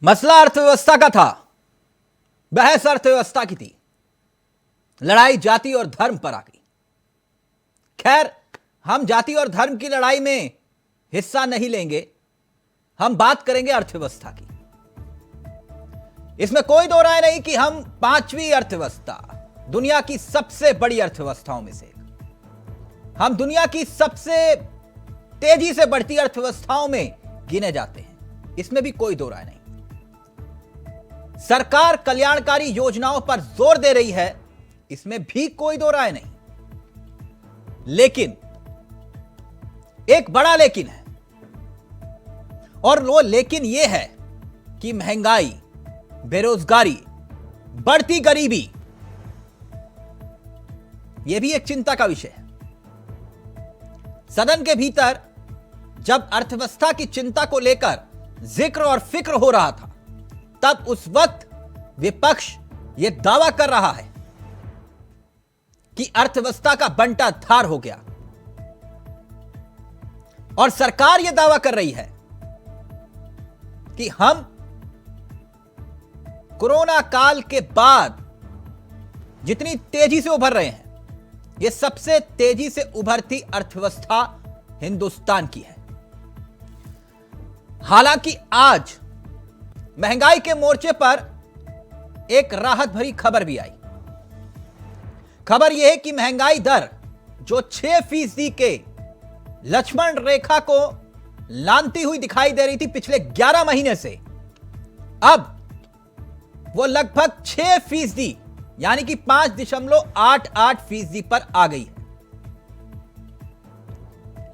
मसला अर्थव्यवस्था का था, बहस अर्थव्यवस्था की थी, लड़ाई जाति और धर्म पर आ गई। खैर, हम जाति और धर्म की लड़ाई में हिस्सा नहीं लेंगे, हम बात करेंगे अर्थव्यवस्था की। इसमें कोई दो राय नहीं कि हम पांचवी अर्थव्यवस्था, दुनिया की सबसे बड़ी अर्थव्यवस्थाओं में से एक, हम दुनिया की सबसे तेजी से बढ़ती अर्थव्यवस्थाओं में गिने जाते हैं, इसमें भी कोई दो राय नहीं। सरकार कल्याणकारी योजनाओं पर जोर दे रही है, इसमें भी कोई दो राय नहीं। लेकिन एक बड़ा लेकिन है, और वो लेकिन यह है कि महंगाई, बेरोजगारी, बढ़ती गरीबी, यह भी एक चिंता का विषय है। सदन के भीतर जब अर्थव्यवस्था की चिंता को लेकर जिक्र और फिक्र हो रहा था, तब उस वक्त विपक्ष यह दावा कर रहा है कि अर्थव्यवस्था का बंटा धार हो गया, और सरकार यह दावा कर रही है कि हम कोरोना काल के बाद जितनी तेजी से उभर रहे हैं, यह सबसे तेजी से उभरती अर्थव्यवस्था हिंदुस्तान की है। हालांकि आज महंगाई के मोर्चे पर एक राहत भरी खबर भी आई। खबर यह है कि महंगाई दर जो 6% के लक्ष्मण रेखा को लांघती हुई दिखाई दे रही थी पिछले 11 महीने से, अब वो लगभग 6% यानी कि 5.88% पर आ गई है।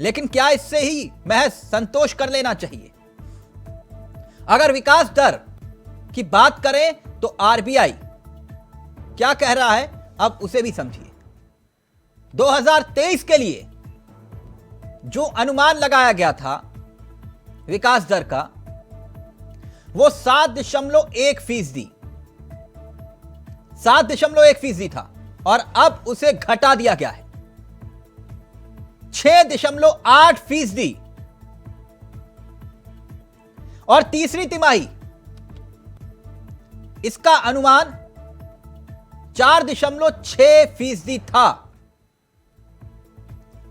लेकिन क्या इससे ही महज संतोष कर लेना चाहिए? अगर विकास दर की बात करें तो आरबीआई क्या कह रहा है, अब उसे भी समझिए। 2023 के लिए जो अनुमान लगाया गया था विकास दर का, वो 7.1% था, और अब उसे घटा दिया गया है 6.8%। और तीसरी तिमाही इसका अनुमान 4.6% था,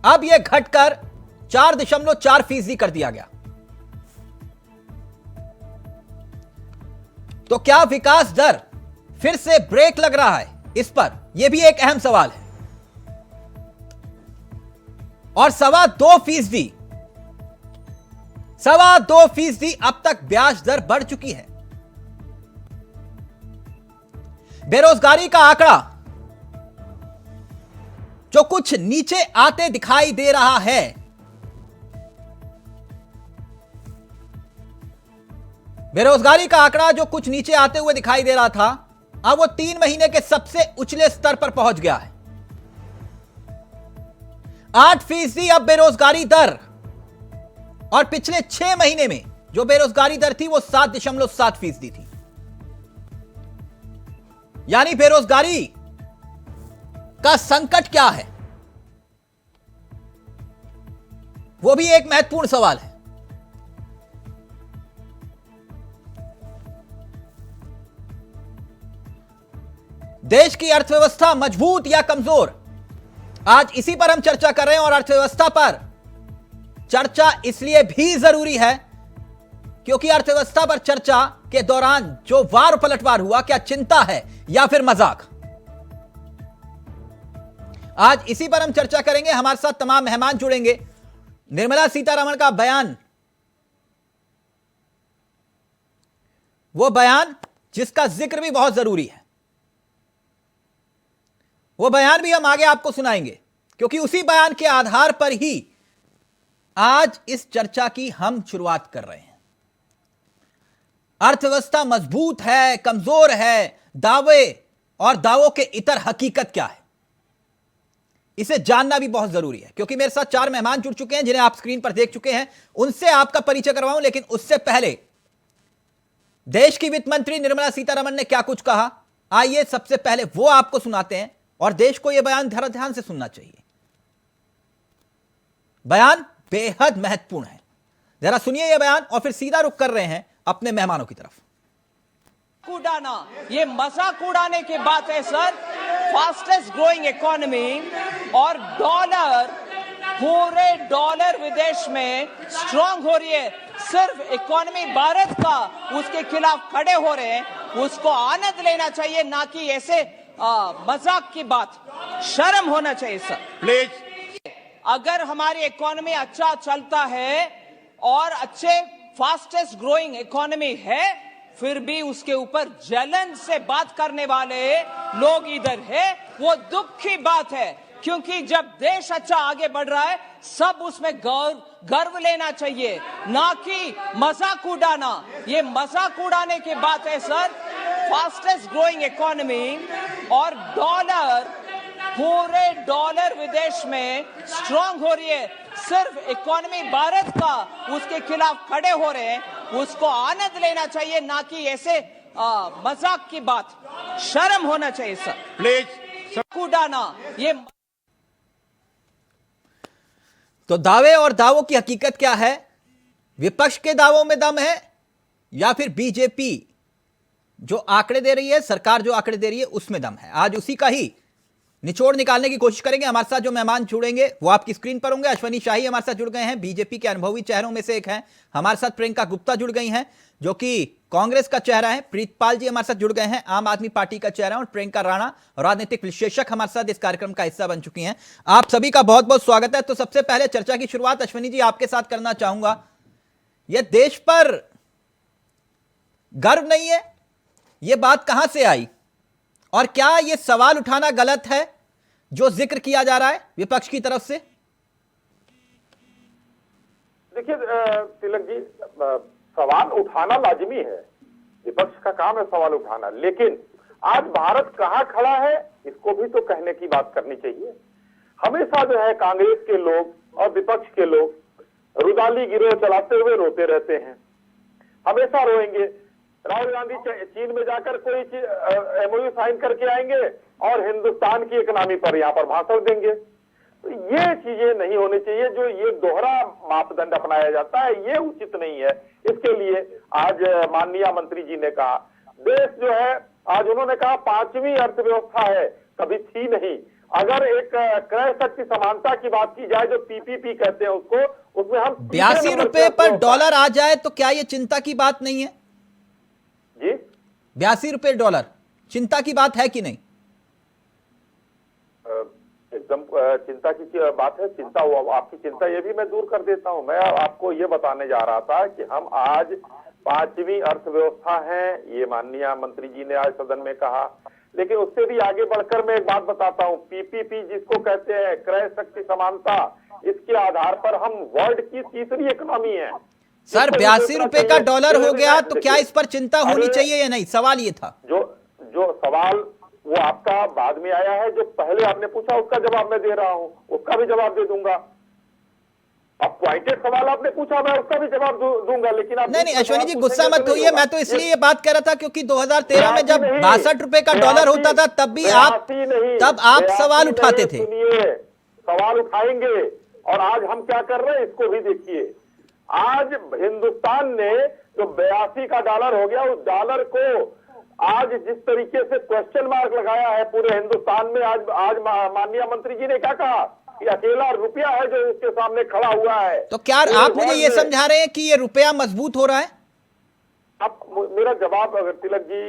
अब यह घटकर 4.4% कर दिया गया। तो क्या विकास दर फिर से ब्रेक लग रहा है? इस पर यह भी एक अहम सवाल है। और 2.25% अब तक ब्याज दर बढ़ चुकी है। बेरोजगारी का आंकड़ा जो कुछ नीचे आते दिखाई दे रहा है, बेरोजगारी का आंकड़ा जो कुछ नीचे आते हुए दिखाई दे रहा था, अब वो 3 महीने के सबसे उछले स्तर पर पहुंच गया है। 8% अब बेरोजगारी दर, और पिछले 6 महीने में जो बेरोजगारी दर थी वो 7.7% थी। यानी बेरोजगारी का संकट क्या है, वो भी एक महत्वपूर्ण सवाल है। देश की अर्थव्यवस्था मजबूत या कमजोर, आज इसी पर हम चर्चा कर रहे हैं। और अर्थव्यवस्था पर चर्चा इसलिए भी जरूरी है क्योंकि अर्थव्यवस्था पर चर्चा के दौरान जो वार पलटवार हुआ, क्या चिंता है या फिर मजाक? आज इसी पर हम चर्चा करेंगे। हमारे साथ तमाम मेहमान जुड़ेंगे। निर्मला सीतारमण का बयान, वो बयान जिसका जिक्र भी बहुत जरूरी है, वो बयान भी हम आगे आपको सुनाएंगे, क्योंकि उसी बयान के आधार पर ही आज इस चर्चा की हम शुरुआत कर रहे हैं। अर्थव्यवस्था मजबूत है, कमजोर है, दावे और दावों के इतर हकीकत क्या है, इसे जानना भी बहुत जरूरी है। क्योंकि मेरे साथ 4 मेहमान जुड़ चुके हैं जिन्हें आप स्क्रीन पर देख चुके हैं, उनसे आपका परिचय करवाऊं। लेकिन उससे पहले देश की वित्त मंत्री निर्मला सीतारमण ने क्या कुछ कहा, आइए सबसे पहले वो आपको सुनाते हैं। और देश को यह बयान ध्यान से सुनना चाहिए। बयान बेहद महत्वपूर्ण है। जरा सुनिए यह बयान और फिर सीधा रुख कर रहे हैं अपने मेहमानों की तरफ। उड़ाना ये मजाक उड़ाने की बात है सर। फास्टेस्ट ग्रोइंग इकोनॉमी और पूरे डॉलर विदेश में स्ट्रांग हो रही है। सिर्फ इकोनॉमी भारत का उसके खिलाफ खड़े हो रहे हैं, उसको आनंद लेना चाहिए, ना कि ऐसे मजाक की बात। शर्म होना चाहिए सर प्लीज। अगर हमारी इकोनॉमी अच्छा चलता है और अच्छे फास्टेस्ट ग्रोइंग इकोनॉमी है, फिर भी उसके ऊपर जलन से बात करने वाले लोग इधर है, वो दुख की बात है। क्योंकि जब देश अच्छा आगे बढ़ रहा है, सब उसमें गर्व लेना चाहिए, ना कि मजाक उड़ाना। ये मजाक उड़ाने की बात है सर। फास्टेस्ट ग्रोइंग इकोनॉमी और पूरे डॉलर विदेश में स्ट्रांग हो रही है। सिर्फ इकोनॉमी भारत का उसके खिलाफ खड़े हो रहे हैं, उसको आनंद लेना चाहिए, ना कि ऐसे मजाक की बात। शर्म होना चाहिए सर प्लीज। उड़ाना ये। तो दावे और दावों की हकीकत क्या है? विपक्ष के दावों में दम है या फिर बीजेपी जो आंकड़े दे रही है, सरकार जो आंकड़े दे रही है, उसमें दम है? आज उसी का ही निचोड़ निकालने की कोशिश करेंगे। हमारे साथ जो मेहमान जुड़ेंगे वो आपकी स्क्रीन पर होंगे। अश्वनी शाही हमारे साथ जुड़ गए हैं, बीजेपी के अनुभवी चेहरों में से एक हैं। हमारे साथ प्रियंका गुप्ता जुड़ गई हैं, जो कि कांग्रेस का चेहरा है। प्रीतपाल जी हमारे साथ जुड़ गए हैं, आम आदमी पार्टी का चेहरा। और प्रियंका राणा, राजनीतिक विश्लेषक, हमारे साथ इस कार्यक्रम का हिस्सा बन चुकी हैं। आप सभी का बहुत बहुत स्वागत है। तो सबसे पहले चर्चा की शुरुआत अश्वनी जी आपके साथ करना चाहूंगा। यह देश पर गर्व नहीं है, यह बात कहां से आई और क्या यह सवाल उठाना गलत है जो जिक्र किया जा रहा है विपक्ष की तरफ से? देखिए तिलक जी, सवाल उठाना लाजिमी है, विपक्ष का काम है सवाल उठाना। लेकिन आज भारत कहां खड़ा है, इसको भी तो कहने की बात करनी चाहिए। हमेशा जो है कांग्रेस के लोग और विपक्ष के लोग रुदाली गिरोह चलाते हुए रोते रहते हैं, हमेशा रोएंगे। राहुल गांधी चीन में जाकर कोई एमओयू साइन करके आएंगे और हिंदुस्तान की इकोनॉमी पर यहाँ पर भाषण देंगे। तो ये चीजें नहीं होनी चाहिए। जो ये दोहरा मापदंड अपनाया जाता है, ये उचित नहीं है। इसके लिए आज माननीय मंत्री जी ने कहा, देश जो है, आज उन्होंने कहा 5वीं अर्थव्यवस्था है, कभी थी नहीं। अगर एक क्रय शक्ति समानता की बात की जाए, जो पीपीपी कहते हैं उसको, उसमें हम 82 रुपए पर डॉलर आ जाए तो क्या ये चिंता की बात नहीं है जी? 82 रुपए डॉलर चिंता की बात है कि नहीं? एकदम चिंता की बात है। चिंता, आपकी चिंता ये भी मैं दूर कर देता हूं। मैं आपको ये बताने जा रहा था कि हम आज 5वीं अर्थव्यवस्था है, ये माननीय मंत्री जी ने आज सदन में कहा। लेकिन उससे भी आगे बढ़कर मैं एक बात बताता हूं, पीपीपी जिसको कहते हैं, क्रय शक्ति समानता, इसके आधार पर हम वर्ल्ड की तीसरी इकोनॉमी है। सर 82 रुपए का डॉलर हो गया तो क्या इस पर चिंता होनी चाहिए या नहीं? सवाल ये था। जो सवाल वो आपका बाद में आया है, जो पहले आपने पूछा उसका जवाब मैं दे रहा हूं, उसका भी जवाब दे दूंगा। अब पॉइंटेड सवाल आपने पूछा, मैं उसका भी जवाब दूंगा। लेकिन आप नहीं अश्वनी जी गुस्सा मत होइए, मैं तो इसलिए ये बात कर रहा था क्योंकि 2013 में जब 62 रुपए का डॉलर होता था तब भी आप सवाल उठाते थे। सुनिए, सवाल उठाएंगे। और आज हम क्या कर रहे हैं इसको भी देखिए। आज हिंदुस्तान ने जो 82 का डॉलर हो गया, उस डॉलर को आज जिस तरीके से क्वेश्चन मार्क लगाया है पूरे हिंदुस्तान में, आज माननीय मंत्री जी ने क्या कहा कि अकेला रुपया है जो उसके सामने खड़ा हुआ है। तो क्या आप मुझे ये समझा रहे हैं कि ये रुपया मजबूत हो रहा है? आप मेरा जवाब, अगर तिलक जी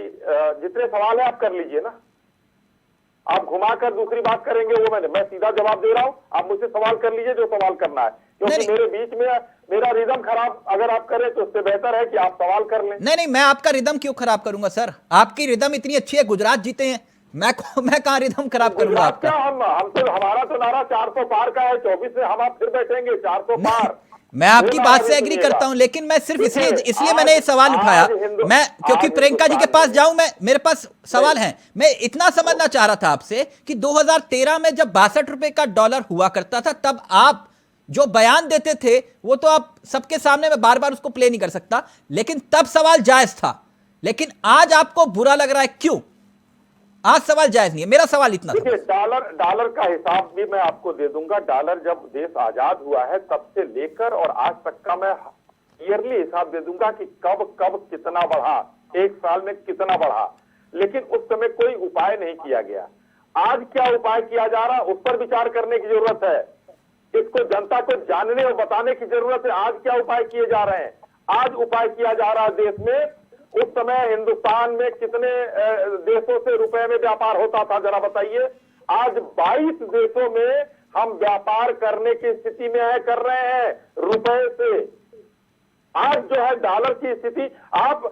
जितने सवाल है आप कर लीजिए ना, आप घुमाकर दूसरी बात करेंगे वो मैं सीधा जवाब दे रहा हूं। आप मुझसे सवाल कर लीजिए जो सवाल करना है, क्योंकि मेरे बीच में मेरा रिदम खराब अगर आप करें तो उससे बेहतर है कि आप सवाल कर लें। नहीं मैं आपका रिदम क्यों खराब करूंगा सर? आपकी रिदम इतनी अच्छी है, गुजरात जीते हैं, मैं कहां रिदम खराब करूंगा आपका? हम तो, हमारा तो नारा 400 पार का है, 24 में हम आप फिर बैठेंगे 400 पार। मैं आपकी बात से एग्री करता हूं, लेकिन मैं सिर्फ इसलिए मैंने ये सवाल उठाया, मैं क्योंकि प्रियंका जी के पास जाऊं, मेरे पास सवाल है। मैं इतना समझना चाह रहा था आपसे कि 2013 में जब 62 रुपए का डॉलर हुआ करता था, तब आप जो बयान देते थे वो तो आप सबके सामने, मैं बार बार उसको प्ले नहीं कर सकता, लेकिन तब सवाल जायज था। लेकिन आज आपको बुरा लग रहा है, क्यों? आज सवाल जायज नहीं है। मेरा सवाल इतना था। देखिए, डॉलर का हिसाब भी मैं आपको दे दूंगा। डॉलर जब देश आजाद हुआ है तब से लेकर और आज तक का मैं ईयरली हिसाब दे दूंगा कि कब कितना बढ़ा। एक साल में कितना बढ़ा, लेकिन उस समय कोई उपाय नहीं किया गया। आज क्या उपाय किया जा रहा है उस पर विचार करने की जरूरत है। इसको जनता को जानने और बताने की जरूरत है। आज क्या उपाय किए जा रहे हैं? आज उपाय किया जा रहा है देश में। उस समय हिंदुस्तान में कितने देशों से रुपए में व्यापार होता था, जरा बताइए। आज 22 देशों में हम व्यापार करने की स्थिति में है, कर रहे हैं रुपए से। आज जो है डॉलर की स्थिति, आप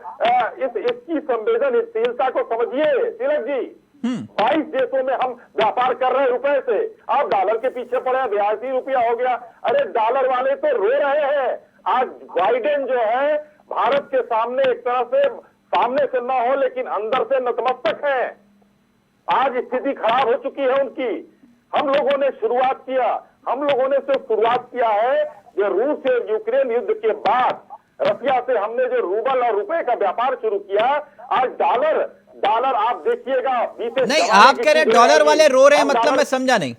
इसकी संवेदनशीलता को समझिए तिलक जी। 22 देशों में हम व्यापार कर रहे हैं रुपए से, आप डॉलर के पीछे पड़े हैं, 82 रुपया हो गया। अरे डॉलर वाले तो रो रहे हैं। आज बाइडेन जो है भारत के सामने एक तरह से, सामने से ना हो लेकिन अंदर से नतमस्तक है। आज स्थिति खराब हो चुकी है उनकी। हम लोगों ने शुरुआत किया, हम लोगों ने सिर्फ शुरुआत किया है जो रूस और यूक्रेन युद्ध के बाद रशिया से हमने जो रूबल और रुपए का व्यापार शुरू किया। आज डॉलर आप देखिएगा नहीं, आप कह रहे हैं डॉलर वाले रो रहे हैं, मतलब मैं समझा नहीं।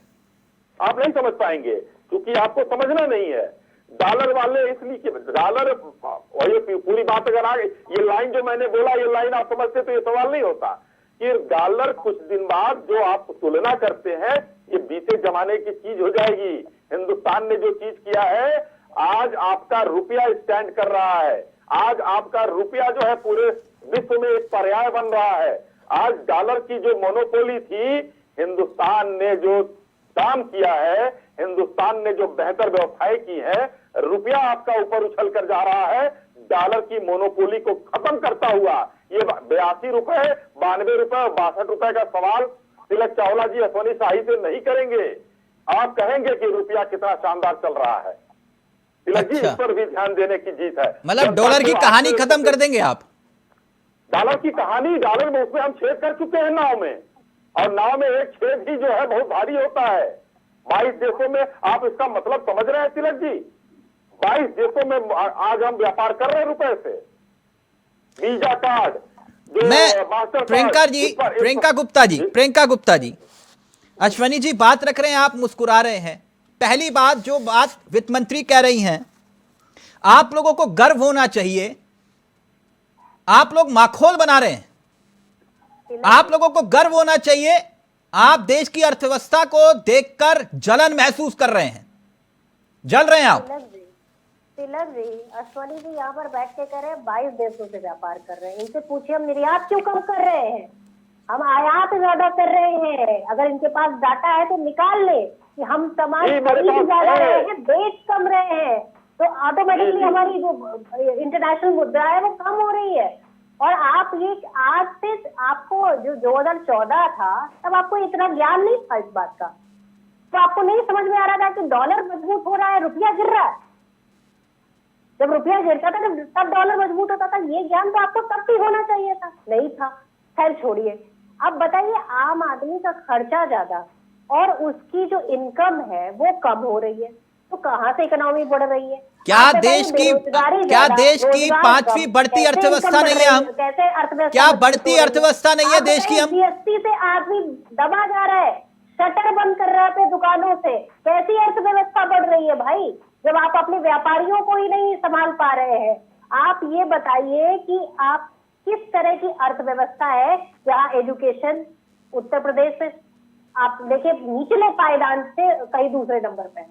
आप नहीं समझ पाएंगे क्योंकि आपको समझना नहीं है। डॉलर वाले इसलिए कि डॉलर, और ये पूरी बात अगर आ गई, ये लाइन जो मैंने बोला, ये लाइन आप समझते तो ये सवाल नहीं होता कि डॉलर कुछ दिन बाद जो आप तुलना करते हैं ये बीते जमाने की चीज हो जाएगी। हिंदुस्तान ने जो चीज किया है, आज आपका रुपया स्टैंड कर रहा है। आज आपका रुपया जो है पूरे विश्व में एक पर्याय बन रहा है। आज डॉलर की जो मोनोपोली थी, हिंदुस्तान ने जो काम किया है, हिंदुस्तान ने जो बेहतर व्यवस्थाएं की है, रुपया आपका ऊपर उछल कर जा रहा है डॉलर की मोनोपोली को खत्म करता हुआ। ये 82 रुपए, 92 रुपए और 62 रुपए का सवाल तिलक चावला जी अश्वनी शाही से नहीं करेंगे। आप कहेंगे कि रुपया कितना शानदार चल रहा है। तिलक जी, अच्छा। इस पर भी ध्यान देने की जीत है। मतलब डॉलर की कहानी खत्म कर देंगे आप? डॉलर की कहानी, डॉलर में उसमें हम छेद कर चुके हैं नाव में, और नाव में एक छेद ही जो है बहुत भारी होता है। 22 देशों में, आप इसका मतलब समझ रहे हैं तिलक जी? 22 देशों में आज हम व्यापार कर रहे हैं रुपए से। वीजा कार्ड, प्रियंका गुप्ता जी, अश्वनी जी बात रख रहे हैं, आप मुस्कुरा रहे हैं। पहली बात, जो बात वित्त मंत्री कह रही हैं, आप लोगों को गर्व होना चाहिए। आप लोग माखौल बना रहे हैं, आप लोगों को गर्व होना चाहिए। आप देश की अर्थव्यवस्था को देखकर जलन महसूस कर रहे हैं, जल रहे हैं आप। तिलक जी, अश्वनी जी यहाँ पर बैठ के कह रहे हैं 22 देशों से व्यापार कर रहे हैं। इनसे पूछिए हम निर्यात क्यों कम कर रहे हैं, हम आयात ज्यादा कर रहे हैं। अगर इनके पास डाटा है तो निकाल ले कि हम सामान खरीद ज्यादा रहे हैं, बेच कम रहे हैं, तो ऑटोमेटिकली हमारी जो इंटरनेशनल मुद्रा है वो कम हो रही है। और आप ये आज से, आपको जो 2014 था तब आपको इतना ज्ञान नहीं था इस बात का, तो आपको नहीं समझ में आ रहा था कि डॉलर मजबूत हो रहा है, रुपया गिर रहा है। जब रुपया गिरता था तब डॉलर मजबूत होता था। ये ज्ञान तो आपको तब भी होना चाहिए था, नहीं था। खैर छोड़िए, अब बताइए, आम आदमी का खर्चा ज्यादा और उसकी जो इनकम है वो कम हो रही है, तो कहाँ से इकोनॉमी बढ़ रही है? क्या देश की 5वीं बढ़ती अर्थव्यवस्था नहीं है हम? कैसे अर्थव्यवस्था, क्या बढ़ती अर्थव्यवस्था नहीं है देश की हम? जीएसटी से आदमी दबा जा रहा है, शटर बंद कर रहा है दुकानों से, कैसी अर्थव्यवस्था बढ़ रही है भाई, जब आप अपने व्यापारियों को ही नहीं संभाल पा रहे हैं। आप ये बताइए कि आप किस तरह की अर्थव्यवस्था है जहाँ एजुकेशन उत्तर प्रदेश से आप देखिए निचले पायदान से कहीं दूसरे नंबर पे है,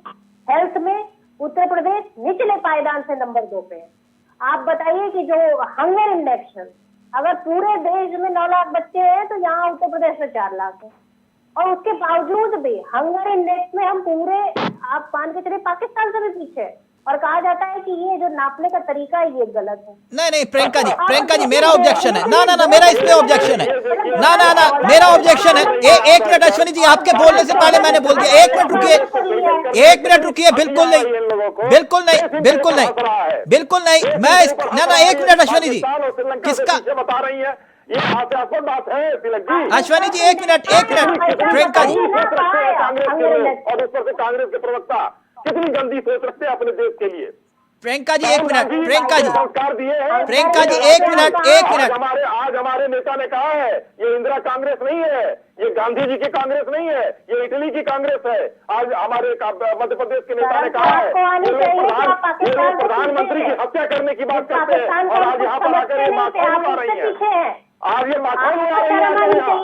हेल्थ में उत्तर प्रदेश निचले पायदान से नंबर 2 पे है। आप बताइए कि जो हंगर इंडेक्स, अगर पूरे देश में 9 लाख बच्चे हैं तो यहाँ उत्तर प्रदेश में 4 लाख है, और उसके बावजूद भी हंगर इंडेक्स में हम पूरे, आप मान के चलिए पाकिस्तान से भी पीछे है। और कहा जाता है कि ये जो नापने का तरीका है ये गलत है। नहीं प्रियंका जी मेरा ऑब्जेक्शन है। ना मेरा इसमें ऑब्जेक्शन है। ना मेरा ऑब्जेक्शन है। एक मिनट अश्वनी जी, आपके बोलने से पहले मैंने बोल दिया। एक मिनट रुकिए। बिल्कुल नहीं। मैं एक मिनट अश्वनी जी, किसका बता रही है ये हास्यास्पद बात है तिलक जी। अश्वनी जी एक मिनट प्रियंका जी, कांग्रेस के लोग और ऊपर से कांग्रेस के प्रवक्ता कितनी गंदी सोच रखते हैं अपने देश के लिए। प्रियंका जी एक मिनट, प्रियंका जी, संस्कार दिए हैं। प्रियंका जी एक मिनट, एक मिनट। आज हमारे नेता ने कहा है ये इंदिरा कांग्रेस नहीं है, ये गांधी जी की कांग्रेस नहीं है, ये इटली की कांग्रेस है। आज हमारे मध्य प्रदेश के नेता ने कहा है ये लोग प्रधानमंत्री की हत्या करने की बात करते हैं और आज यहाँ पर आकर ये माखौल उड़ा रही है। आज ये माखौल उड़ा रही है।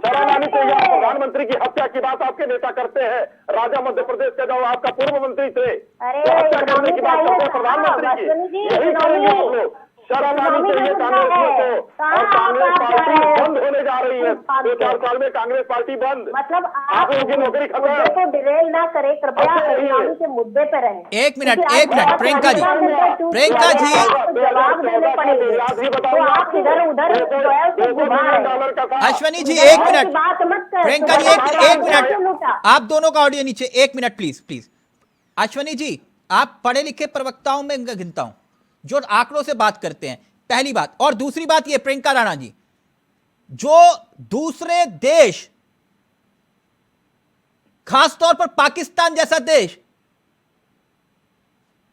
शर्म आनी चाहिए। प्रधानमंत्री की हत्या की बात आपके नेता करते हैं। राजा मध्य प्रदेश का जो आपका पूर्व मंत्री थे वो हत्या करने की बात करते हैं प्रधानमंत्री की। यही करेंगे आप लोग। शर्म आनी चाहिए कांग्रेसियों को। और कांग्रेस पार्टी बंद होने जा रही है। 2-4 साल में कांग्रेस पार्टी बंद। मतलब आप लोगों की नौकरी खत्म। को डिरेल ना करे, कृपया इकोनॉमी के मुद्दे पे रहें। एक मिनट, प्रियंका जी, प्रियंका जी, जवाब देने पड़ेंगे तो आप इधर उधर अश्वनी जी एक मिनट, बात मत कर। प्रियंका जी एक मिनट, आप दोनों का ऑडियो नीचे, एक मिनट प्लीज प्लीज। अश्वनी जी, आप पढ़े लिखे प्रवक्ताओं में गिनता हूं जो आंकड़ों से बात करते हैं, पहली बात। और दूसरी बात ये प्रियंका राणा जी, जो दूसरे देश, खासतौर पर पाकिस्तान जैसा देश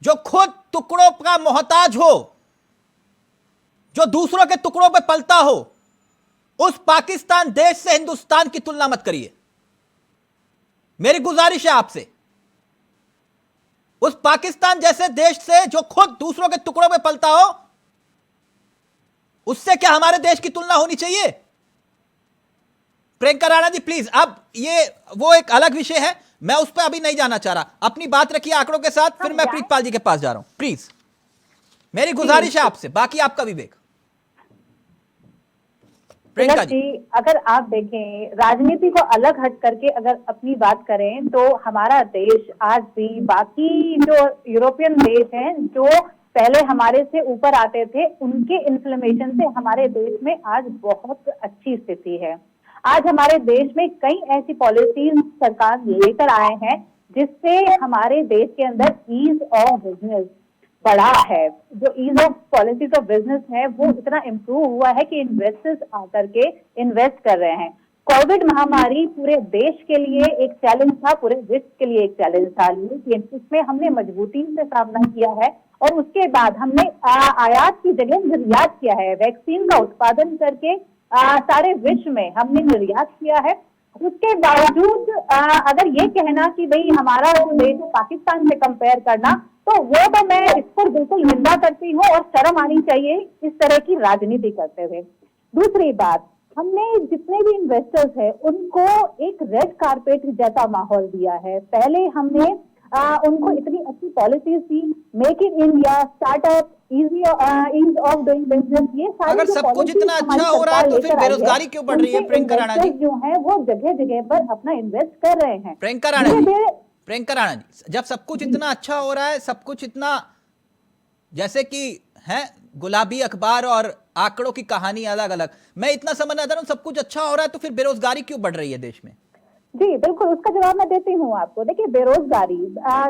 जो खुद टुकड़ों का मोहताज हो, जो दूसरों के टुकड़ों पे पलता हो, उस पाकिस्तान देश से हिंदुस्तान की तुलना मत करिए। मेरी गुजारिश है आपसे, उस पाकिस्तान जैसे देश से जो खुद दूसरों के टुकड़ों पे पलता हो, उससे क्या हमारे देश की तुलना होनी चाहिए? प्रियंका राणा जी प्लीज। अब ये वो एक अलग विषय है, मैं उस पर अभी नहीं जाना चाह रहा। अपनी बात रखिए आंकड़ों के साथ, फिर मैं प्रीतपाल जी के पास जा रहा हूं। प्लीज मेरी गुजारिश है आपसे, बाकी आपका विवेक। प्रियंका जी, अगर आप देखें राजनीति को अलग हट करके अगर अपनी बात करें तो हमारा देश आज भी बाकी जो यूरोपियन देश हैं जो पहले हमारे से ऊपर आते थे, उनके इन्फ्लेमेशन से हमारे देश में आज बहुत अच्छी स्थिति है। आज हमारे देश में कई ऐसी पॉलिसीज सरकार लेकर आए हैं जिससे हमारे देश के अंदर ईज ऑफ बिजनेस बढ़ा है। जो ease of policies of business है वो इतना इम्प्रूव हुआ है कि इन्वेस्टर्स आकर के इन्वेस्ट कर रहे हैं। कोविड महामारी पूरे देश के लिए एक चैलेंज था, पूरे विश्व के लिए एक चैलेंज था, लेकिन इसमें हमने मजबूती से सामना किया है और उसके बाद हमने आयात की जगह निर्यात किया है। वैक्सीन का उत्पादन करके सारे विश्व में हमने निर्यात किया है। उसके बावजूद अगर ये कहना कि भाई हमारा जो देश पाकिस्तान से कंपेयर करना, तो वो तो मैं इस पर बिल्कुल निंदा करती हूँ और शर्म आनी चाहिए इस तरह की राजनीति करते हुए। दूसरी बात, हमने जितने भी इन्वेस्टर्स हैं उनको एक रेड कारपेट जैसा माहौल दिया है। पहले हमने उनको इतनी अच्छी पॉलिसीज दी, make in India, startup, ease of doing business, ये सारे अगर सब कुछ इतना अच्छा हो रहा है तो फिर बेरोजगारी क्यों बढ़ रही है? प्रियंका राणा जी जो है वो जगह जगह पर अपना इन्वेस्ट कर रहे हैं। प्रियंका राणा जी, जब सब कुछ इतना अच्छा हो रहा है, सब कुछ इतना जैसे कि है गुलाबी अखबार और आंकड़ों की कहानी अलग अलग, मैं इतना समझना चाह रहा हूं सब कुछ अच्छा हो रहा है तो फिर बेरोजगारी क्यों बढ़ रही है देश में? जी बिल्कुल, उसका जवाब मैं देती हूँ आपको। देखिए, बेरोजगारी,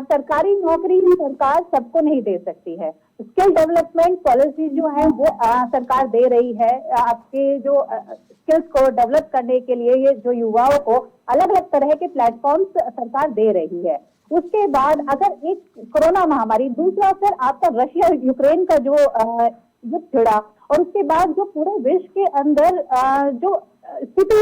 सरकारी नौकरी सरकार सबको नहीं दे सकती है। स्किल डेवलपमेंट पॉलिसी जो है वो सरकार दे रही है। आपके जो स्किल्स को डेवलप करने के लिए ये जो युवाओं को अलग अलग तरह के प्लेटफॉर्म्स सरकार दे रही है। उसके बाद अगर एक कोरोना महामारी, दूसरा फिर आपका रशिया यूक्रेन का जो युद्ध छिड़ा और उसके बाद जो पूरे विश्व के अंदर जो स्थिति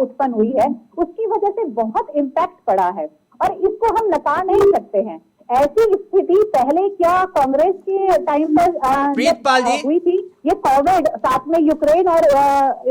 उत्पन्न हुई है, उसकी वजह से बहुत इम्पैक्ट पड़ा है और इसको हम नकार नहीं सकते हैं। ऐसी स्थिति पहले क्या कांग्रेस के टाइम पर हुई थी? ये कोविड, साथ में यूक्रेन और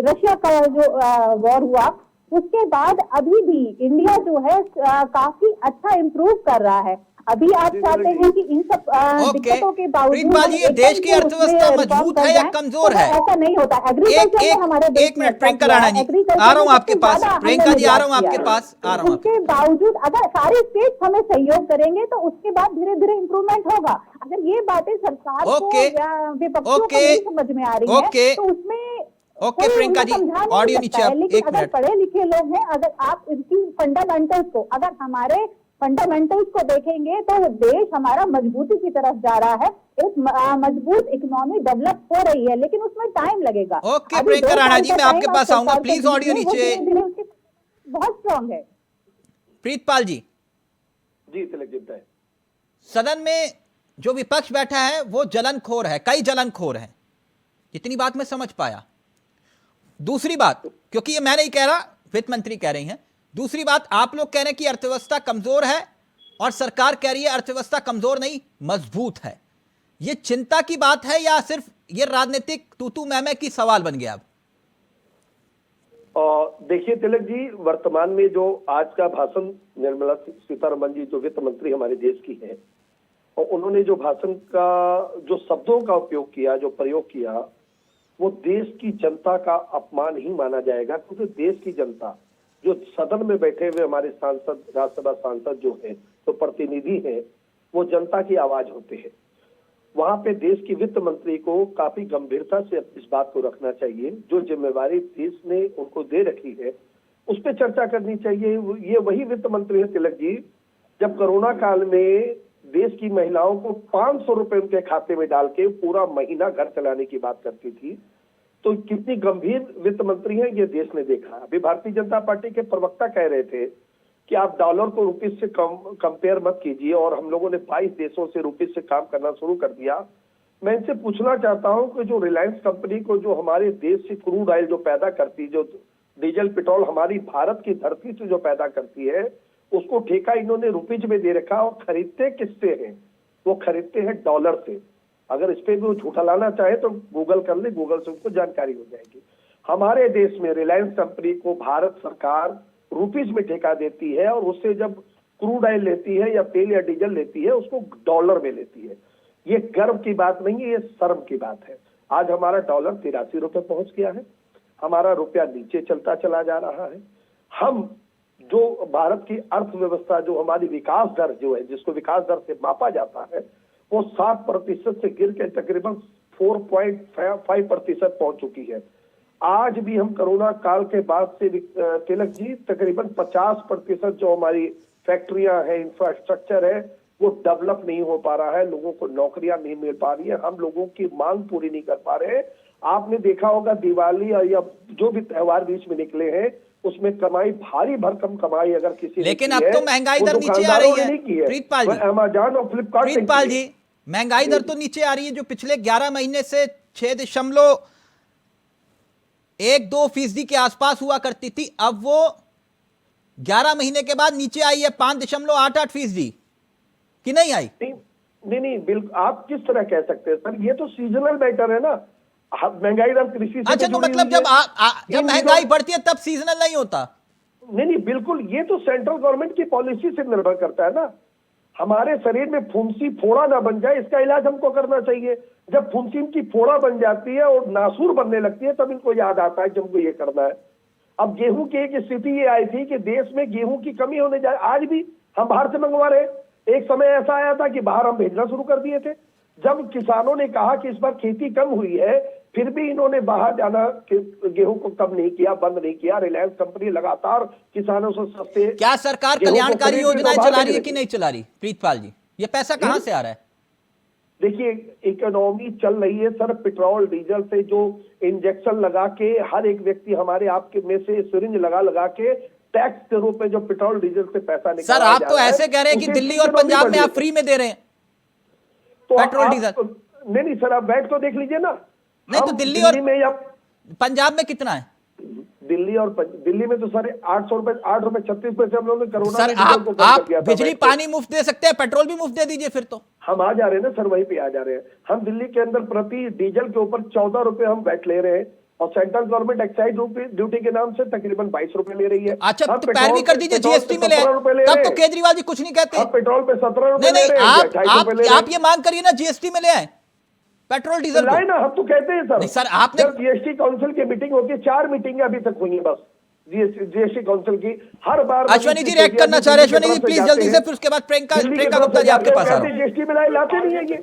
रशिया का जो वॉर हुआ, उसके बाद अभी भी इंडिया जो है काफी अच्छा इम्प्रूव कर रहा है। अभी आप चाहते हैं कि इन सब दिक्कतों के बावजूद ये देश की अर्थव्यवस्था मजबूत है या कमजोर है? ऐसा नहीं होता। एग्रीकल्चर में हमारे देश एक मिनट प्रियंका राणा जी, आ रहा हूं आपके पास। प्रियंका जी आ रहा हूं आपके पास, आ रहा हूं। उसके बावजूद अगर सारे स्टेट हमें सहयोग करेंगे तो उसके बाद धीरे धीरे इम्प्रूवमेंट होगा। अगर ये बातें सरकार को या विपक्षों को नहीं समझ में आ रही है तो उसमें ओके प्रियंका जी, ऑडियो नीचे आप, एक मिनट। पढ़े लिखे लोग हैं, अगर आप इनकी फंडामेंटल्स को, अगर हमारे फंडामेंटल्स को देखेंगे तो देश हमारा मजबूती की तरफ जा रहा है। एक मजबूत इकोनॉमी डेवलप हो रही है, लेकिन उसमें टाइम लगेगा। ओके प्रियंका राणा जी, मैं आपके पास आऊंगा, प्लीज ऑडियो नीचे। बहुत स्ट्रांग है। प्रीतपाल जी, जी तिलक जी बताएं। सदन में जो विपक्ष बैठा है वो जलनखोर है, कई जलनखोर हैं, इतनी बात मैं समझ पाया। दूसरी बात, क्योंकि ये मैं नहीं कह रहा, वित्त मंत्री कह रही हैं। दूसरी बात, आप लोग कह रहे हैं कि अर्थव्यवस्था कमजोर है और सरकार कह रही है अर्थव्यवस्था कमजोर नहीं मजबूत है। ये चिंता की बात है या सिर्फ ये राजनीतिक तू मैं की सवाल बन गया अब? देखिए तिलक जी, वर्तमान में जो आज का भाषण निर्मला सीतारमण जी जो वित्त मंत्री हमारे देश की है, और उन्होंने जो भाषण का जो शब्दों का उपयोग किया, जो प्रयोग किया, वो देश की जनता का अपमान ही माना जाएगा। क्योंकि देश की जनता जो सदन में बैठे हुए हमारे सांसद, राज्यसभा सांसद जो है, तो प्रतिनिधि हैं, वो जनता की आवाज होते हैं। वहां पे देश की वित्त मंत्री को काफी गंभीरता से इस बात को रखना चाहिए। जो जिम्मेवारी देश ने उनको दे रखी है उस पर चर्चा करनी चाहिए। ये वही वित्त मंत्री है तिलक जी, जब कोरोना काल में देश की महिलाओं को 500 रुपए उनके खाते में डाल के पूरा महीना घर चलाने की बात करती थी। तो कितनी गंभीर वित्त मंत्री है ये देश ने देखा। अभी भारतीय जनता पार्टी के प्रवक्ता कह रहे थे कि आप डॉलर को रुपीस से कंपेयर मत कीजिए, और हम लोगों ने 22 देशों से रुपीस से काम करना शुरू कर दिया। मैं इनसे पूछना चाहता हूं कि जो रिलायंस कंपनी को जो हमारे देश से क्रूड ऑयल जो पैदा करती, जो डीजल पेट्रोल हमारी भारत की धरती से जो पैदा करती है, उसको ठेका इन्होंने रुपीज में दे रखा, और खरीदते किससे हैं? वो खरीदते हैं डॉलर से। अगर इस पे भी वो झूठा लाना चाहे तो गूगल कर ले, गूगल से उनको जानकारी हो जाएगी। हमारे देश में रिलायंस कंपनी को भारत सरकार रुपीज में ठेका देती है, और उससे जब क्रूड ऑयल लेती है या तेल या डीजल लेती है उसको डॉलर में लेती है। ये गर्व की बात नहीं है, ये शर्म की बात है। आज हमारा डॉलर 83 रुपए पहुंच गया है, हमारा रुपया नीचे चलता चला जा रहा है। हम जो भारत की अर्थव्यवस्था, जो हमारी विकास दर जो है, जिसको विकास दर से मापा जाता है, वो 7% से गिर के तकरीबन 4.5% पहुंच चुकी है। आज भी हम कोरोना काल के बाद से तिलक जी तकरीबन 50% जो हमारी फैक्ट्रियां हैं, इंफ्रास्ट्रक्चर है, वो डेवलप नहीं हो पा रहा है। लोगों को नौकरियां नहीं मिल पा रही है, हम लोगों की मांग पूरी नहीं कर पा रहे हैं। आपने देखा होगा दिवाली या जो भी त्योहार बीच में निकले हैं उसमें कमाई, भारी भरकम कमाई अगर किसी ने, लेकिन अब तो महंगाई दर नीचे आ रही है प्रीतपाल जी। अमेजॉन और फ्लिपकार्ट, प्रीतपाल जी, महंगाई दर तो नीचे आ रही है, जो पिछले 11 महीने से 6.12% के आसपास हुआ करती थी, अब वो 11 महीने के बाद नीचे आई है 5.88%। कि नहीं आई? नहीं बिल्कुल, आप किस तरह कह सकते हैं सर? ये तो सीजनल मैटर है ना। महंगाई दर कृषि से अच्छा, तो मतलब जब महंगाई बढ़ती है तब सीजनल नहीं होता? नहीं बिल्कुल, ये तो सेंट्रल गवर्नमेंट की पॉलिसी से निर्भर करता है ना। हमारे शरीर में फुंसी फोड़ा ना बन जाए, इसका इलाज हमको करना चाहिए। जब फुंसी की फोड़ा बन जाती है और नासूर बनने लगती है, तब इनको याद आता है कि हमको ये करना है। अब गेहूं की एक स्थिति ये आई थी कि देश में गेहूं की कमी होने जाए, आज भी हम बाहर से मंगवा रहे हैं। एक समय ऐसा आया था कि बाहर हम भेजना शुरू कर दिए थे। जब किसानों ने कहा कि इस बार खेती कम हुई है, फिर भी इन्होंने बाहर जाना गेहूं को कम नहीं किया, बंद नहीं किया। रिलायंस कंपनी लगातार किसानों से सस्ते। क्या सरकार कल्याणकारी योजनाएं चला रही है कि नहीं चला रही प्रीतपाल जी? ये पैसा कहां से आ रहा है? देखिए, इकोनॉमी चल रही है सर। पेट्रोल डीजल से जो इंजेक्शन लगा के हर एक व्यक्ति हमारे आपके में से सिरिंज लगा के टैक्स के रूप में जो पेट्रोल डीजल से पैसा निकाला। सर, आप तो ऐसे कह रहे हैं कि दिल्ली और पंजाब में आप फ्री में दे रहे हैं तो पेट्रोल डीजल। नहीं सर, आप बैठ तो देख लीजिए ना। नहीं तो दिल्ली और पंजाब में कितना है? दिल्ली में तो सर 800 रुपए, 8 रुपए 36 पैसे हम लोगों ने कोरोना सर, आप बिजली पानी मुफ्त दे सकते हैं, पेट्रोल भी मुफ्त दे दीजिए फिर तो। हम आ जा रहे हैं ना सर, वहीं पे आ जा रहे हैं। हम दिल्ली के अंदर प्रति डीजल के ऊपर 14 रुपए हम वैट ले रहे हैं, और सेंट्रल गवर्नमेंट एक्साइज ड्यूटी के नाम से तकरीबन 22 रुपए ले रही है। अच्छा, तो पैरवी कर दीजिए, जीएसटी में ले, तब तो केजरीवाल जी कुछ नहीं कहते। पेट्रोल पे 17 रुपए नहीं, आप ये मांग करिए ना, जीएसटी में ले आए पेट्रोल डीजल लाए ना। हम तो कहते हैं सर। नहीं सर, आपने जीएसटी काउंसिल की मीटिंग होती है, 4 मीटिंगें अभी तक हुई है बस जीएसटी काउंसिल की। हर बार अश्वनी जी रिएक्ट करना चाह रहे हैं। अश्वनी जी प्लीज जल्दी से, फिर उसके बाद प्रियंका गुप्ता जी आपके पास आ रहा हूं। जीएसटी में लाते नहीं है ये।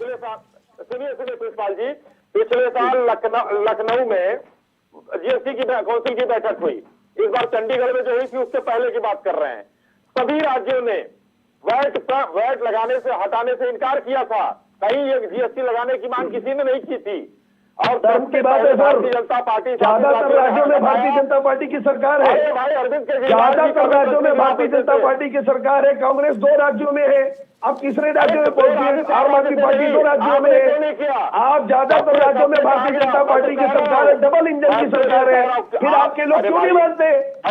सुनिए प्रिंसिपाल जी, पिछले साल लखनऊ में जीएसटी की काउंसिल की बैठक हुई। इस बार चंडीगढ़ में जो हुई थी उससे पहले की बात कर रहे हैं। सभी राज्यों ने वैट लगाने से, हटाने से इनकार किया था। कहीं ये जीएसटी लगाने की मांग किसी ने नहीं की थी। और सबके बाद भारतीय जनता पार्टी, ज्यादातर राज्यों में भारतीय जनता पार्टी की सरकार है। भाई अरविंद केजरीवाल, ज्यादातर राज्यों में भारतीय जनता पार्टी की सरकार है। कांग्रेस 2 राज्यों में है। आप तीसरे राज्यों में पहुंचिए, आम आदमी पार्टी 2 राज्यों में है, आप ज्यादातर राज्यों में भारतीय जनता पार्टी की सरकार है, डबल इंजन की सरकार है, फिर आपके लोग क्यों नहीं मानते?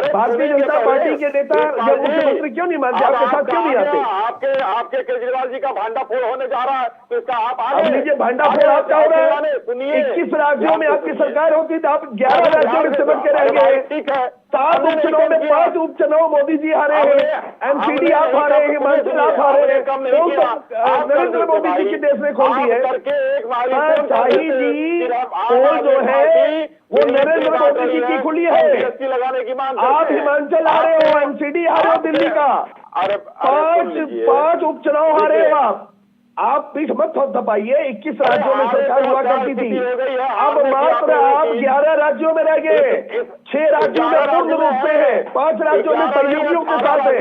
भारतीय जनता पार्टी के नेता या मुख्यमंत्री क्यों नहीं मानते? आपके साथ क्यों नहीं आते? आपके केजरीवाल जी का भांडाफोड़ होने जा रहा है, तो इसका आप अब लीजिए, भांडाफोड़ आपका हो रहा है। 21 राज्यों में आपकी सरकार होती तो आप 11 राज्यों में सिमट के रह गए। ठीक है, 7 उपचुनाव में 5 उपचुनाव मोदी जी हारे हैं, एमसीडी आप हारे हैं, हिमाचल आप हारे हैं, नरेंद्र मोदी जी की देश में खोल दी है। शाही जी पोल जो है वो नरेंद्र मोदी जी की खुली है। लगाने की मांग, आप हिमाचल हारे हो, एमसीडी हारे हो दिल्ली का, 5 उपचुनाव हारे हो आप पीठ मत दबाइए। 21 राज्यों में सरकार हुआ करती थी, अब मात्र आप 11 राज्यों में रह गए, 6 राज्यों में पूर्ण रूप से है, 5 राज्यों में सहयोगियों के साथ है।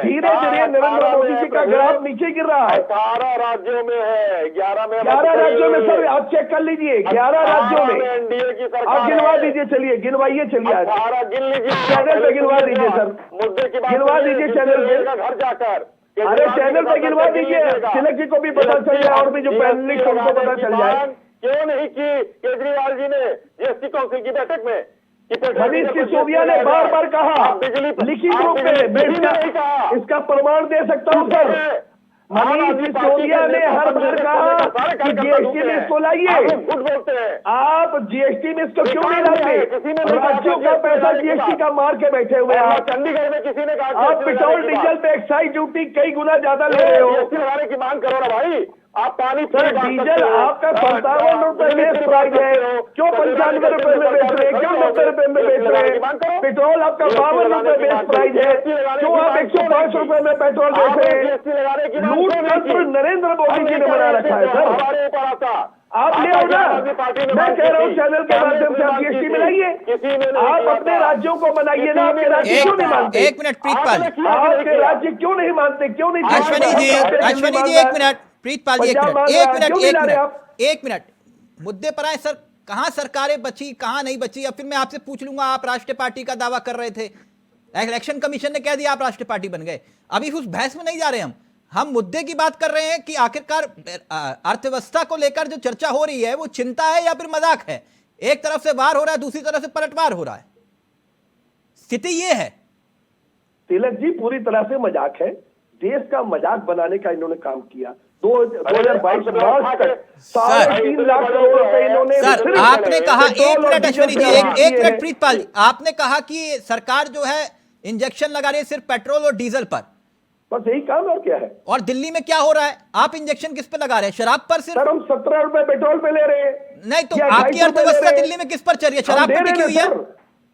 धीरे धीरे नरेंद्र मोदी जी का ग्राफ नीचे गिर रहा है। 18 राज्यों में है, 11 राज्यों में सर आप चेक कर लीजिए, 11 राज्यों में एनडीए की सरकार। आप गिनवा दीजिए, चलिए गिनवाइए, चलिए गिन लीजिए, चैनल पे गिनवा दीजिए सर, मुद्दे की बात गिनवा दीजिए चैनल पे, घर जाकर। अरे चैनल पे गिनवा दीजिए, तिलक जी को भी पता चल जाए और भी जो पैनलिस्ट उनको पता चल जाए। क्यों नहीं की केजरीवाल जी ने जीएसटी काउंसिल की बैठक में? मनीष सिसोदिया ने बार बार कहा लिखित रूप में, मैं इसका प्रमाण दे सकता हूं सर। मनीष सिसोदिया ने हर बार कहा कि जीएसटी में इसको लाइए। आप जीएसटी में इसको क्यों नहीं लाते? राज्यों का पैसा जीएसटी का मार के बैठे हुए हैं। चंडीगढ़ में किसी ने कहा आप पेट्रोल डीजल पे एक्साइज ड्यूटी कई गुना ज्यादा ले रहे हो। लगाने की मांग करो ना भाई। आप पानी सर डीजल आपका 57 रुपए बेस प्राइस है, क्यों 95 रुपए में बेच रहे हैं, क्यों 90 रुपए में बेच रहे हैं? पेट्रोल आपका 52 रुपए बेस प्राइस है, क्यों आप 105 रुपए में पेट्रोल बेच रहे हैं? लूट तंत्र नरेंद्र मोदी जी ने बना रखा है सर। आप ले आओ ना, मैं कह रहा हूँ चैनल के माध्यम से आप जीएसटी मिलाइए, आप अपने राज्यों को बनाइए ना। आपके राज्य क्यों नहीं मानते? 1 मिनट प्रीतपाल, आपके राज्य क्यों नहीं मानते? क्यों नहीं? अश्वनी जी 1 मिनट, प्रीतपाल जी 1 मिनट, मुद्दे पर आए सर। कहां सरकारें बची, कहां नहीं बची? अब फिर मैं आपसे पूछ लूंगा, आप राष्ट्रीय पार्टी का दावा कर रहे थे, इलेक्शन कमीशन ने कह दिया आप राष्ट्रीय पार्टी बन गए। अभी उस बहस में नहीं जा रहे हम मुद्दे की बात कर रहे हैं कि आखिरकार अर्थव्यवस्था को लेकर जो चर्चा हो रही है वो चिंता है या फिर मजाक है? एक तरफ से वार हो रहा है, दूसरी तरफ से पलटवार हो रहा है, स्थिति ये है। तिलक जी पूरी तरह से मजाक है, देश का मजाक बनाने का इन्होंने काम किया। 2022 मार्च तक 3.5 लाख करोड़ रुपए इन्होंने। सर आपने कहा, 1 मिनट अश्वनी जी, 1 मिनट प्रीतपाल जी, आपने कहा कि सरकार जो है इंजेक्शन लगा रही है सिर्फ पेट्रोल और डीजल पर, बस यही काम और क्या है? और दिल्ली में क्या हो रहा है? आप इंजेक्शन किस पे लगा रहे हैं? शराब पर सिर्फ? सर हम 17 रुपए पेट्रोल पे ले रहे हैं। नहीं तो आपकी अर्थव्यवस्था दिल्ली में किस पर चल रही है? शराब पे टिकी हुई है।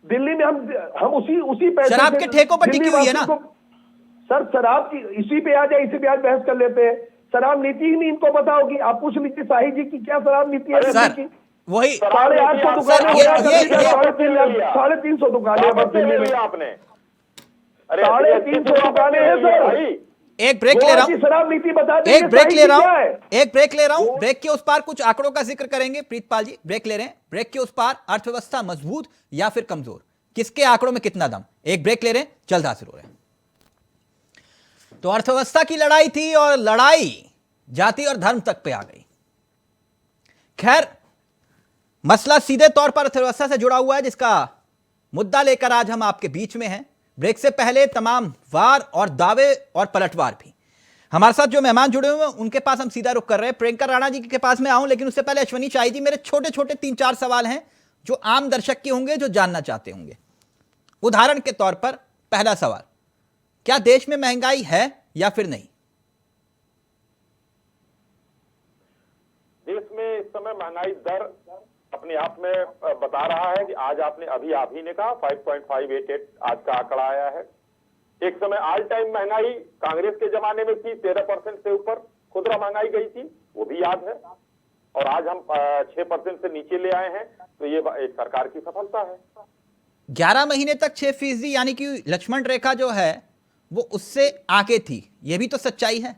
दिल्ली में हम उसी पैसे शराब के ठेकों पर टिकी हुई है ना सर। शराब की इसी पे आ जाए, इसी पे आज बहस कर लेते हैं। शराब नीति ही नहीं इनको पता होगी। आप पूछ लीजिए शाही जी की क्या शराब नीति है दिल्ली की? वही 850 दुकानें, 350 दुकानें बस दिल्ली में। आपने 350 दुकानें हैं सर। एक ब्रेक ले रहा हूं, शराब नीति बता दें। एक ब्रेक ले रहा हूं, ब्रेक के उस पार कुछ आंकड़ों का जिक्र करेंगे। प्रीतपाल जी ब्रेक ले रहे हैं, ब्रेक के उस पार अर्थव्यवस्था मजबूत या फिर कमजोर, किसके आंकड़ों में कितना दम? एक ब्रेक ले रहे हैं, जल्द हासिल हो रहे हैं। तो अर्थव्यवस्था की लड़ाई थी और लड़ाई जाति और धर्म तक पे आ गई। खैर मसला सीधे तौर पर अर्थव्यवस्था से जुड़ा हुआ है, जिसका मुद्दा लेकर आज हम आपके बीच में हैं। ब्रेक से पहले तमाम वार और दावे और पलटवार भी। हमारे साथ जो मेहमान जुड़े हुए हैं उनके पास हम सीधा रुख कर रहे हैं। प्रियंका राणा जी के पास मैं आऊं, लेकिन उससे पहले अश्वनी शाही जी, मेरे छोटे छोटे 3-4 सवाल हैं जो आम दर्शक के होंगे, जो जानना चाहते होंगे। उदाहरण के तौर पर पहला सवाल, क्या देश में महंगाई है या फिर नहीं? देश में इस समय महंगाई दर अपने आप में बता रहा है कि आज आप ही ने कहा 5.588 आज का आंकड़ा आया है। एक समय ऑल टाइम महंगाई कांग्रेस के जमाने में थी, 13% से ऊपर खुदरा महंगाई गई थी, वो भी याद है। और आज हम 6% से नीचे ले आए हैं, तो ये एक सरकार की सफलता है। 11 महीने तक 6% यानी कि लक्ष्मण रेखा जो है वो उससे आगे थी, ये भी तो सच्चाई है।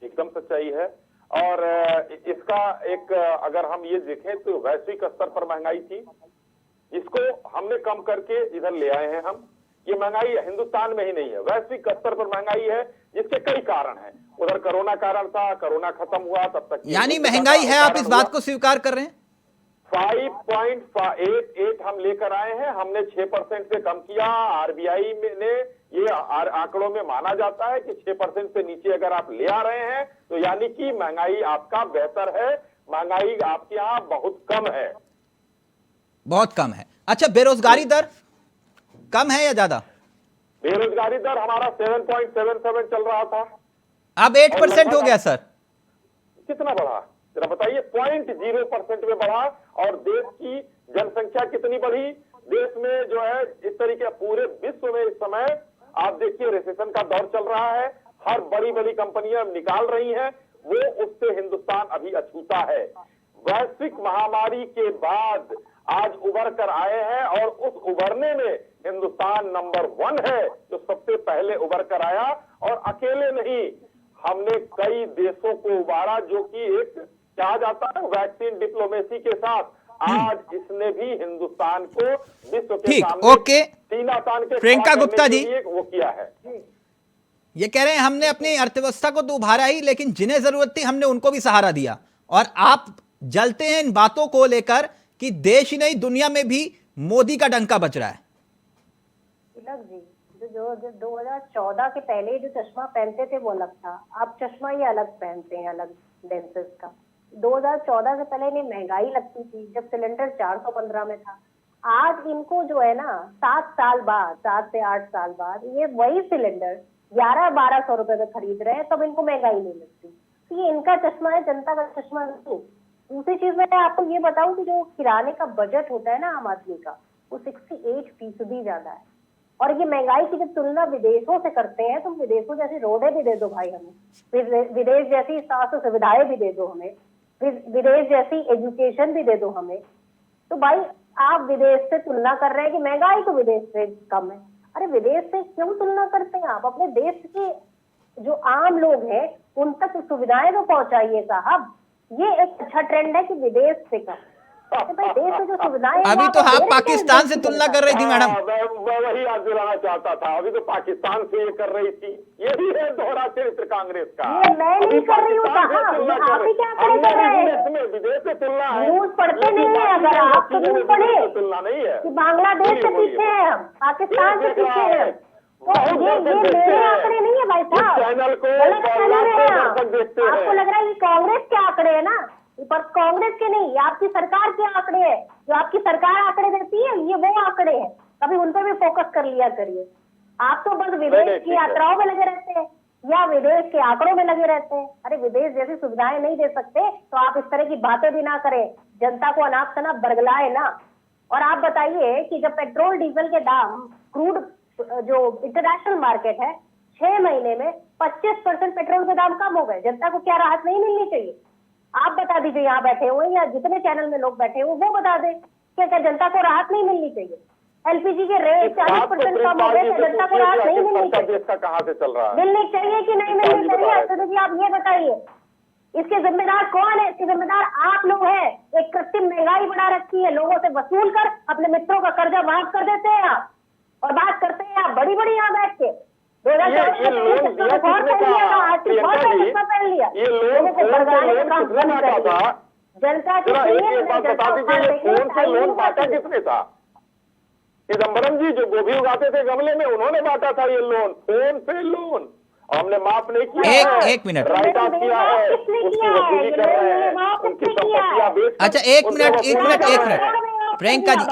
एकदम सच्चाई है। और इसका एक अगर हम ये देखें तो वैश्विक स्तर पर महंगाई थी, इसको हमने कम करके इधर ले आए हैं हम। ये महंगाई हिंदुस्तान में ही नहीं है, वैश्विक स्तर पर महंगाई है, जिसके कई कारण हैं। उधर कोरोना कारण था, कोरोना खत्म हुआ तब तक, यानी महंगाई है, आप इस बात को स्वीकार कर रहे हैं? 5.88 हम लेकर आए हैं, हमने 6% से कम किया। आरबीआई ने ये आंकड़ों में माना जाता है कि 6% से नीचे अगर आप ले आ रहे हैं तो यानी कि महंगाई आपका बेहतर है, महंगाई आपके यहाँ बहुत कम है। बहुत कम है। अच्छा, बेरोजगारी दर कम है या ज्यादा? बेरोजगारी दर हमारा 7.77 चल रहा था, अब 8% हो गया सर। कितना बढ़ा जरा बताइए? 0.0% में बढ़ा। और देश की जनसंख्या कितनी बढ़ी? देश में जो है इस तरीके पूरे विश्व में इस समय आप देखिए रिसेशन का दौर चल रहा है, हर बड़ी बड़ी कंपनियां निकाल रही हैं, वो उससे हिंदुस्तान अभी अछूता है। वैश्विक महामारी के बाद आज उभर कर आए हैं और उस उभरने में हिंदुस्तान नंबर 1 है, जो सबसे पहले उभर कर आया। और अकेले नहीं, हमने कई देशों को उबारा, जो कि एक कहा जाता है वैक्सीन डिप्लोमेसी के साथ। आज इसने भी हिंदुस्तान को विश्व के सामने ओके, सीना तान के प्रियंका गुप्ता जी वो किया है। ये कह रहे हैं हमने अपनी अर्थव्यवस्था को तो उभारा ही, लेकिन जिन्हें जरूरत थी हमने उनको भी सहारा दिया। और आप जलते हैं इन बातों को लेकर कि देश ही नहीं दुनिया में भी मोदी का डंका बज रहा है। तिलक जी, जो 2014 के पहले जो चश्मा पहनते थे वो अलग था, अब चश्मा ये अलग पहनते हैं, अलग लेंसेज का। 2014 से पहले इन्हें महंगाई लगती थी जब सिलेंडर 415 में था। आज इनको जो है ना 7 साल बाद, 7 से 8 साल बाद ये वही सिलेंडर 1100-1200 रुपए में खरीद रहे हैं, तब इनको महंगाई नहीं लगती। तो ये इनका चश्मा है, जनता का चश्मा नहीं। दूसरी चीज मैं आपको ये बताऊं कि जो किराने का बजट होता है ना आम आदमी का, वो 68% ज्यादा है। और ये महंगाई की जब तुलना विदेशों से करते हैं, तो विदेशों जैसी रोडें भी दे दो भाई हमें, विदेश जैसी स्वास्थ्य सुविधाएं भी दे दो हमें, विदेश जैसी एजुकेशन भी दे दो हमें। तो भाई आप विदेश से तुलना कर रहे हैं कि महंगाई तो विदेश से कम है। अरे विदेश से क्यों तुलना करते हैं आप? अपने देश के जो आम लोग हैं उन तक सुविधाएं तो पहुंचाइए साहब। ये एक अच्छा ट्रेंड है कि विदेश से कम, भाई देश में जो सुविधाएं, अभी तो आप पाकिस्तान से तुलना कर रही थी मैडम। मैं वही आज दिलाना चाहता था, अभी तो पाकिस्तान से ये कर रही थी। ये भी है दोहरा चरित्र कांग्रेस का। ये मैं नहीं कर रही हूँ, आप ही क्या कर रहे हैं? विदेश से तुलना है, न्यूज पढ़ते नहीं है। अगर आप तो न्यूज पढ़े तुलना नहीं है कि बांग्लादेश से पीछे हैं हम, पाकिस्तान से पीछे हैं, तो ये मेरे आंकड़े नहीं है भाई साहब। चैनल को गलत चैनल है आप। देखते हैं। आपको लग रहा है ये कांग्रेस के आंकड़े है ना, पर कांग्रेस के नहीं, ये आपकी सरकार के आंकड़े हैं। जो आपकी सरकार आंकड़े देती है ये वो आंकड़े हैं, कभी उन पर भी फोकस कर लिया करिए। आप तो बस विदेश की यात्राओं में लगे रहते हैं या विदेश के आंकड़ों में लगे रहते हैं। अरे विदेश जैसी सुविधाएं नहीं दे सकते तो आप इस तरह की बातें भी ना करें, जनता को अनाप शनाप बरगलाए ना। और आप बताइए कि जब पेट्रोल डीजल के दाम, क्रूड जो इंटरनेशनल मार्केट है, 6 महीने में 25% पेट्रोल के दाम कम हो गए, जनता को क्या राहत नहीं मिलनी चाहिए? आप बता दीजिए, यहाँ बैठे हुए या जितने चैनल में लोग बैठे हुए वो बता दें क्या क्या जनता को राहत नहीं मिलनी चाहिए? एलपीजी के रेट 40% कम हो गए, जनता को राहत नहीं मिलनी चाहिए? कहाँ से चल रहा है? मिलनी चाहिए कि नहीं मिलनी चाहिए? तो जी आप ये बताइए, इसके जिम्मेदार कौन है? इसके जिम्मेदार आप लोग हैं। एक कृत्रिम महंगाई बढ़ा रखी है, लोगों से वसूल कर अपने मित्रों का कर्जा माफ कर देते हैं आप, और बात करते हैं आप बड़ी बड़ी यहाँ बैठ के। ये लोन दिया किसने कहा? ये लोन किसने बांटा था? जनता के एक बात बता दीजिए, ये फोन से लोन बांटा किसने था? चिदम्बरम जी जो गोभी उगाते थे गमले में, उन्होंने बांटा था ये लोन, फोन से लोन। हमने माफ नहीं किया, एक मिनट राइट ऑफ किया है, उसकी वसूली कर रहे हैं, उनकी संपत्तियां बेच। अच्छा एक मिनट प्रियंका जी,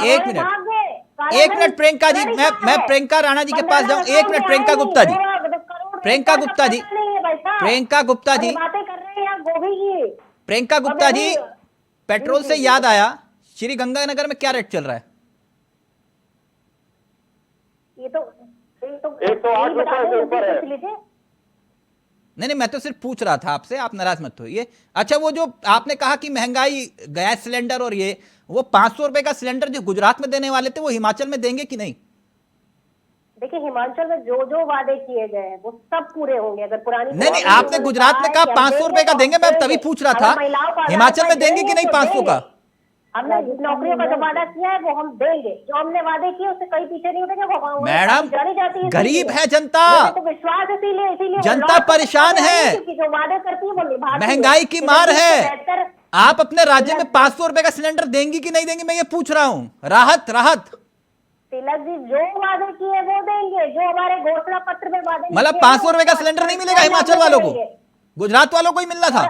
एक मिनट प्रियंका जी, मैं प्रियंका राणा जी के पास जाऊं। 1 मिनट प्रियंका गुप्ता जी, प्रियंका गुप्ता जी, प्रियंका गुप्ता जी, बातें कर रहे हैं गोभी की। प्रियंका गुप्ता जी, पेट्रोल से याद आया, श्री गंगानगर में क्या रेट चल रहा है? ये तो 108 रुपए से ऊपर है। नहीं, मैं तो सिर्फ पूछ रहा था आपसे, आप नाराज मत होइए। अच्छा, वो जो आपने कहा कि महंगाई, गैस सिलेंडर और ये, वो 500 रुपए का सिलेंडर जो गुजरात में देने वाले थे वो हिमाचल में देंगे कि नहीं? देखिए हिमाचल में जो जो वादे किए गए हैं वो सब पूरे होंगे। अगर पुरानी नहीं, आपने गुजरात में कहा 500 रुपए का देंगे, मैं तभी पूछ रहा था हिमाचल में देंगे कि नहीं 500 का? हमने नौकरियों का जो वादा किया है वो हम देंगे, जो हमने वादे किए उससे कहीं पीछे नहीं उठेंगे। वो मैडम, जानी जाती है, गरीब है जनता, तो विश्वास इसीलिए जनता परेशान है, क्योंकि जो वादे करती है वो निभाती है। महंगाई की मार है। बेहतर आप अपने राज्य में 500 रुपए का सिलेंडर देंगी कि नहीं देंगी, मैं ये पूछ रहा हूं। राहत राहत तिलक जी जो वादे किए वो देंगे, जो हमारे घोषणा पत्र में वादे मतलब 500 रुपए का सिलेंडर नहीं मिलेगा हिमाचल वालों को, गुजरात वालों को ही मिलना था।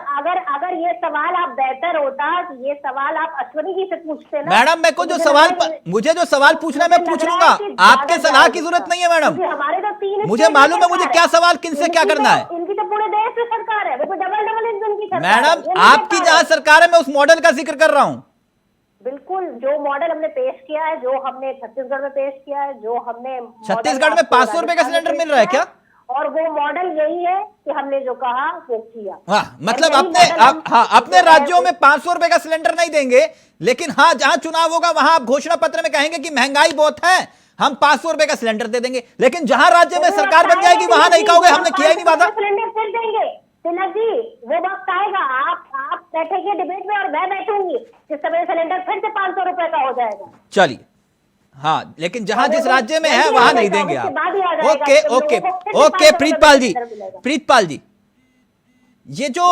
अगर ये सवाल आप बेहतर होता कि ये सवाल आप अश्वनी जी से पूछते ना। मैडम, मेरे को जो सवाल मुझे जो सवाल पूछना है मैं पूछ लूंगा, आपके सलाह की जरूरत नहीं है मैडम। हमारे तो 3 मुझे मालूम है मुझे क्या सवाल किनसे क्या करना है। इनकी तो पूरे देश में सरकार है, वो डबल इंजन की सरकार है। मैडम, आपकी जहां सरकार है मैं उस मॉडल का जिक्र कर रहा हूं। बिल्कुल, जो मॉडल हमने पेश किया है, जो हमने छत्तीसगढ़ में पेश किया है, जो हमने छत्तीसगढ़ में 500 रुपए का सिलेंडर मिल रहा है क्या? और वो मॉडल यही है कि हमने जो कहा वो किया। हाँ, मतलब अपने राज्यों में 500 रुपए का सिलेंडर नहीं देंगे, लेकिन हाँ जहां चुनाव होगा वहां आप घोषणा पत्र में कहेंगे कि महंगाई बहुत है, हम 500 रुपए का सिलेंडर दे देंगे। लेकिन जहां राज्य में सरकार बन जाएगी वहां नहीं कहोगे हमने किया ही नहीं वादा। सिलेंडर फिर देंगे तिलक जी, वो वक्त आएगा, आप बैठेंगे डिबेट में और मैं बैठूंगी, जिस समय सिलेंडर फिर से 500 रुपए का हो जाएगा। चलिए, हाँ, लेकिन जहां जिस राज्य में है वहां नहीं देंगे आप। ओके ओके ओके, प्रीतपाल जी, ये जो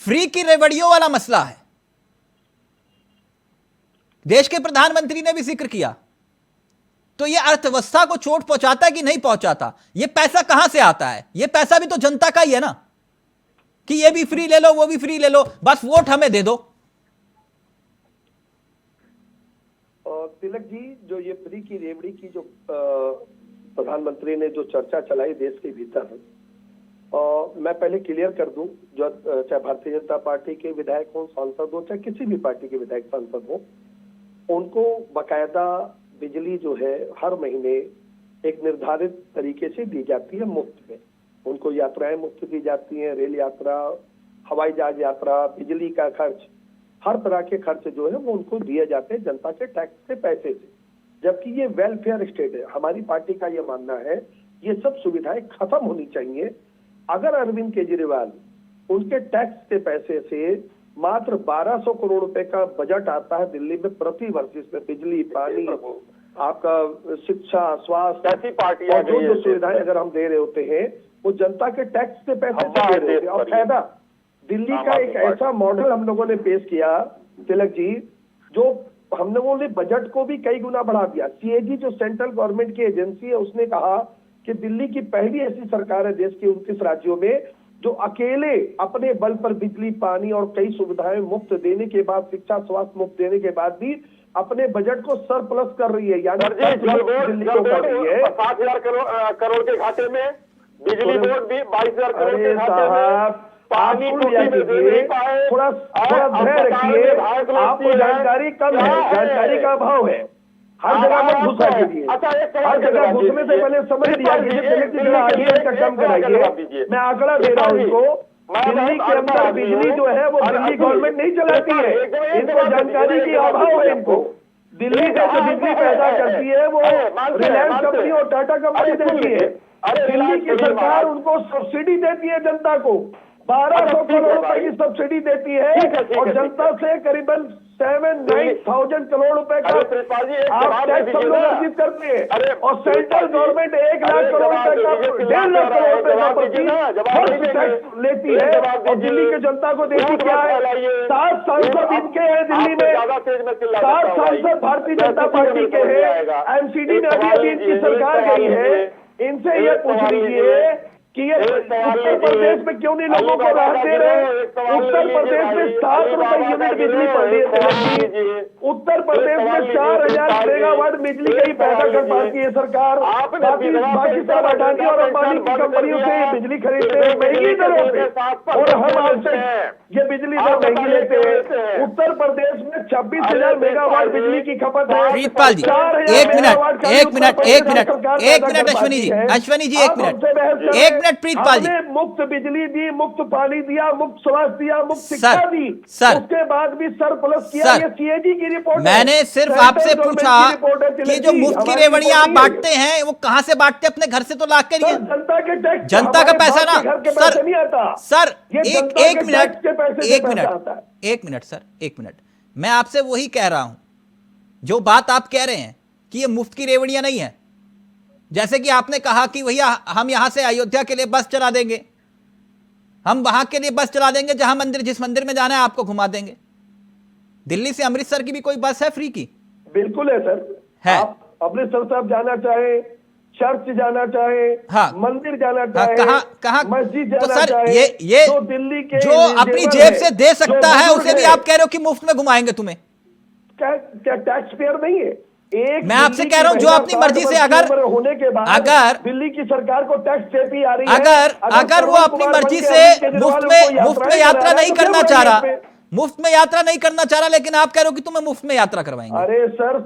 फ्री की रेवड़ियों वाला मसला है, देश के प्रधानमंत्री ने भी जिक्र किया, तो ये अर्थव्यवस्था को चोट पहुंचाता है कि नहीं पहुंचाता? ये पैसा कहां से आता है? ये पैसा भी तो जनता का ही है ना, कि ये भी फ्री ले लो वो भी फ्री ले लो, बस वोट हमें दे दो। तिलक जी, जो ये फ्री की रेवड़ी की जो प्रधानमंत्री ने जो चर्चा चलाई देश के भीतर, मैं पहले क्लियर कर दूं, जो चाहे भारतीय जनता पार्टी के विधायक हो, सांसद हो, चाहे किसी भी पार्टी के विधायक सांसद हो, उनको बाकायदा बिजली जो है हर महीने एक निर्धारित तरीके से दी जाती है मुफ्त में। उनको यात्राएं मुफ्त दी जाती हैं, रेल यात्रा, हवाई जहाज यात्रा, बिजली का खर्च, हर तरह के खर्च जो है वो उनको दिए जाते हैं जनता के टैक्स के पैसे से। जबकि ये वेलफेयर स्टेट है। हमारी पार्टी का ये मानना है ये सब सुविधाएं खत्म होनी चाहिए। अगर अरविंद केजरीवाल उनके टैक्स के पैसे से मात्र 1200 करोड़ रुपए का बजट आता है दिल्ली में प्रति वर्ष, जिसमें बिजली, पानी, आपका शिक्षा, स्वास्थ्य, कैसी पार्टी और जो सुविधाएं अगर हम दे रहे होते हैं वो जनता के टैक्स के पैसे से दे रहे होते हैं। और फायदा दिल्ली का एक ऐसा मॉडल हम लोगों ने पेश किया तिलक जी, जो हम लोगों ने बजट को भी कई गुना बढ़ा दिया। सीएजी जो सेंट्रल गवर्नमेंट की एजेंसी है, उसने कहा कि दिल्ली की पहली ऐसी सरकार है देश के 29 राज्यों में जो अकेले अपने बल पर बिजली, पानी और कई सुविधाएं मुफ्त देने के बाद, शिक्षा, स्वास्थ्य मुफ्त देने के बाद भी अपने बजट को सरप्लस कर रही है, यानी दिल्ली को कर रही है। 7,000 करोड़ के घाटे में, बिजली बोर्ड भी 22,000 करोड़ के घाटे में, पानी थोड़ा धैर्य रखिए, आपको जानकारी कम है, जानकारी का अभाव है। हर जगह मत घुसा कीजिए, हर जगह घुसने से पहले समझ लिया का कम कराइए। मैं आंकड़ा दे रहा हूँ इनको, दिल्ली के अंदर बिजली जो है वो दिल्ली गवर्नमेंट नहीं चलाती है, इनको जानकारी की अभाव है। इनको दिल्ली से जो बिजली पैदा करती है वो रिलायंस कंपनी और टाटा कंपनी देती है। दिल्ली की सरकार उनको सब्सिडी देती है जनता को, 1200 करोड़ रुपए की सब्सिडी देती है और जनता से करीबन 7-9,000 करोड़ रुपए का आप टैक्स हम लोग अर्जित करते हैं। और सेंट्रल गवर्नमेंट 1 लाख करोड़ रुपए का, 1.5 लाख करोड़ रुपए का प्रति टैक्स लेती है और दिल्ली की जनता को देती क्या है? 7 सांसद इनके हैं दिल्ली में, 7 सांसद भारतीय जनता पार्टी के हैं। एमसीडी में अभी इनकी सरकार गई है, इनसे ये पूछ लीजिए कि ये उत्तर प्रदेश में क्यों नहीं लोगों को राहत दे रहे हैं? उत्तर प्रदेश में 7 रुपए यूनिट बिजली पड़ रही है। उत्तर प्रदेश में 4,000 मेगावाट बिजली का ही पैदा कर पाती है सरकार। बाकी सब अडानी और अंबानी की कंपनियों से बिजली खरीदते हैं महंगी दरों पे, और हम आपसे ये बिजली दर महंगी लेते हैं। उत्तर प्रदेश में 26,000 मेगावाट बिजली की खपत है। प्रीतपाल जी, एक मिनट अश्वनी जी, एक मिनट मिनट प्रीतपाल जी। हमने मुफ्त बिजली दी, मुफ्त पानी दिया, मुफ्त स्वास्थ्य दिया, मुफ्त सर, शिक्षा दी, सर, उसके बाद भी सरप्लस किया। सर, ये सीएजी की रिपोर्ट है, मैंने सिर्फ सेंट्रल आपसे गवर्नमेंट पूछा की रिपोर्ट है, कि तिलक जो जी, मुफ्त की हमारी रेवड़ियां आप रिपोर्ट नहीं है। बांटते हैं वो कहां से बांटते हैं? अपने घर से तो ला के लिए। जनता के टैक्स, जनता का हमारे पैसा बाप ना के घर के सर, पैसे नहीं आता। सर ये एक जनता एक के मिनट, टैक्स के पैसे से एक पैसा मिनट, आता है। एक मिनट सर, एक मिनट। मैं आपसे वही कह रहा हूं, जो बात आप कह रहे हैं कि ये मुफ्त की रेवड़ियां नहीं है। जैसे कि आपने कहा कि भैया हम यहां से अयोध्या के लिए बस चला देंगे, हम वहां के लिए बस चला देंगे, जहां मंदिर, जिस मंदिर में जाना है आपको घुमा देंगे। दिल्ली से अमृतसर की भी कोई बस है फ्री की? बिल्कुल है सर। है। आप अमृतसर साहब जाना चाहे, चर्च जाना चाहे, हाँ, मंदिर जाना हाँ, चाहे, कहाँ मस्जिद तो जाना सर चाहे, ये तो दिल्ली के जो अपनी लेबर जेब है, से दे जो सकता है बुजुर्ग उसे भी है, आप कह रहे हो कि मुफ्त में घुमाएंगे तुम्हें। क्या टैक्स पेयर नहीं है? एक मैं आपसे दिल्ली कह रहा हूं की जो महिला अपनी मर्जी 60 से वर्ष की अगर उम्र होने के बाद अगर दिल्ली की सरकार को टैक्स देती आ रही है, अगर वो पवन अपनी कुमार मर्जी बन के से अरविंद केजरीवाल मुफ्त में उनको यात्रा करा नहीं रहा है, करना तो चाह क्यों रहा, बोलेंगे इस पे? मुफ्त में यात्रा नहीं करना चाह रहा, लेकिन आप कह रहे हो कि तुम्हें मुफ्त में यात्रा करवाएंगे। अरे सर,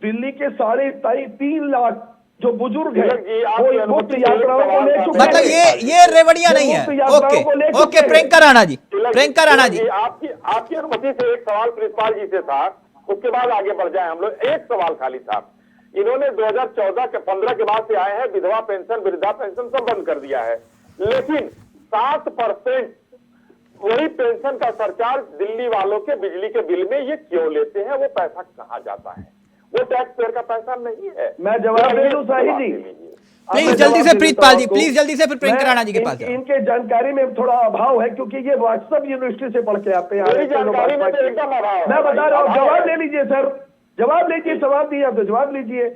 दिल्ली के 3.5 लाख जो बुजुर्ग है तिलक जी, आपकी वो मुफ्त अनुमति से यात्राओं को सवाल ले का चुके मतलब हैं। ये रेवड़ियां नहीं है। मुफ्त यात्राओं को ले ओके चुके ओके, हैं। प्रियंका राणा जी, तिलक प्रियंका राणा जी, आपकी अनुमति से एक सवाल प्रिंसिपाल जी से था, उसके बाद आगे बढ़ जाए हम लोग। एक सवाल खाली था। इन्होंने 2014 के 15 के बाद से आए हैं, विधवा पेंशन, वृद्धा पेंशन सब बंद कर दिया है, लेकिन 7% वही पेंशन का सरचार्ज दिल्ली वालों के बिजली के बिल में ये क्यों लेते हैं? वो पैसा कहां जाता है? वो टैक्स पेयर का पैसा नहीं है। मैं जवाब दे दूं शाही जी? प्लीज जल्दी से प्रीतपाल जी, प्लीज जल्दी से, फिर प्रियंका राणा जी के पास जाओ। इनके जानकारी में थोड़ा अभाव है, क्योंकि ये व्हाट्सएप यूनिवर्सिटी से पढ़ के आते हैं। मेरी जानकारी में तो एकदम अभाव है। मैं बता रहा हूँ, अभाव जवाब है। ले लीजिए सर, जवाब लीजिए, सवाल दिया तो जवाब लीजिए।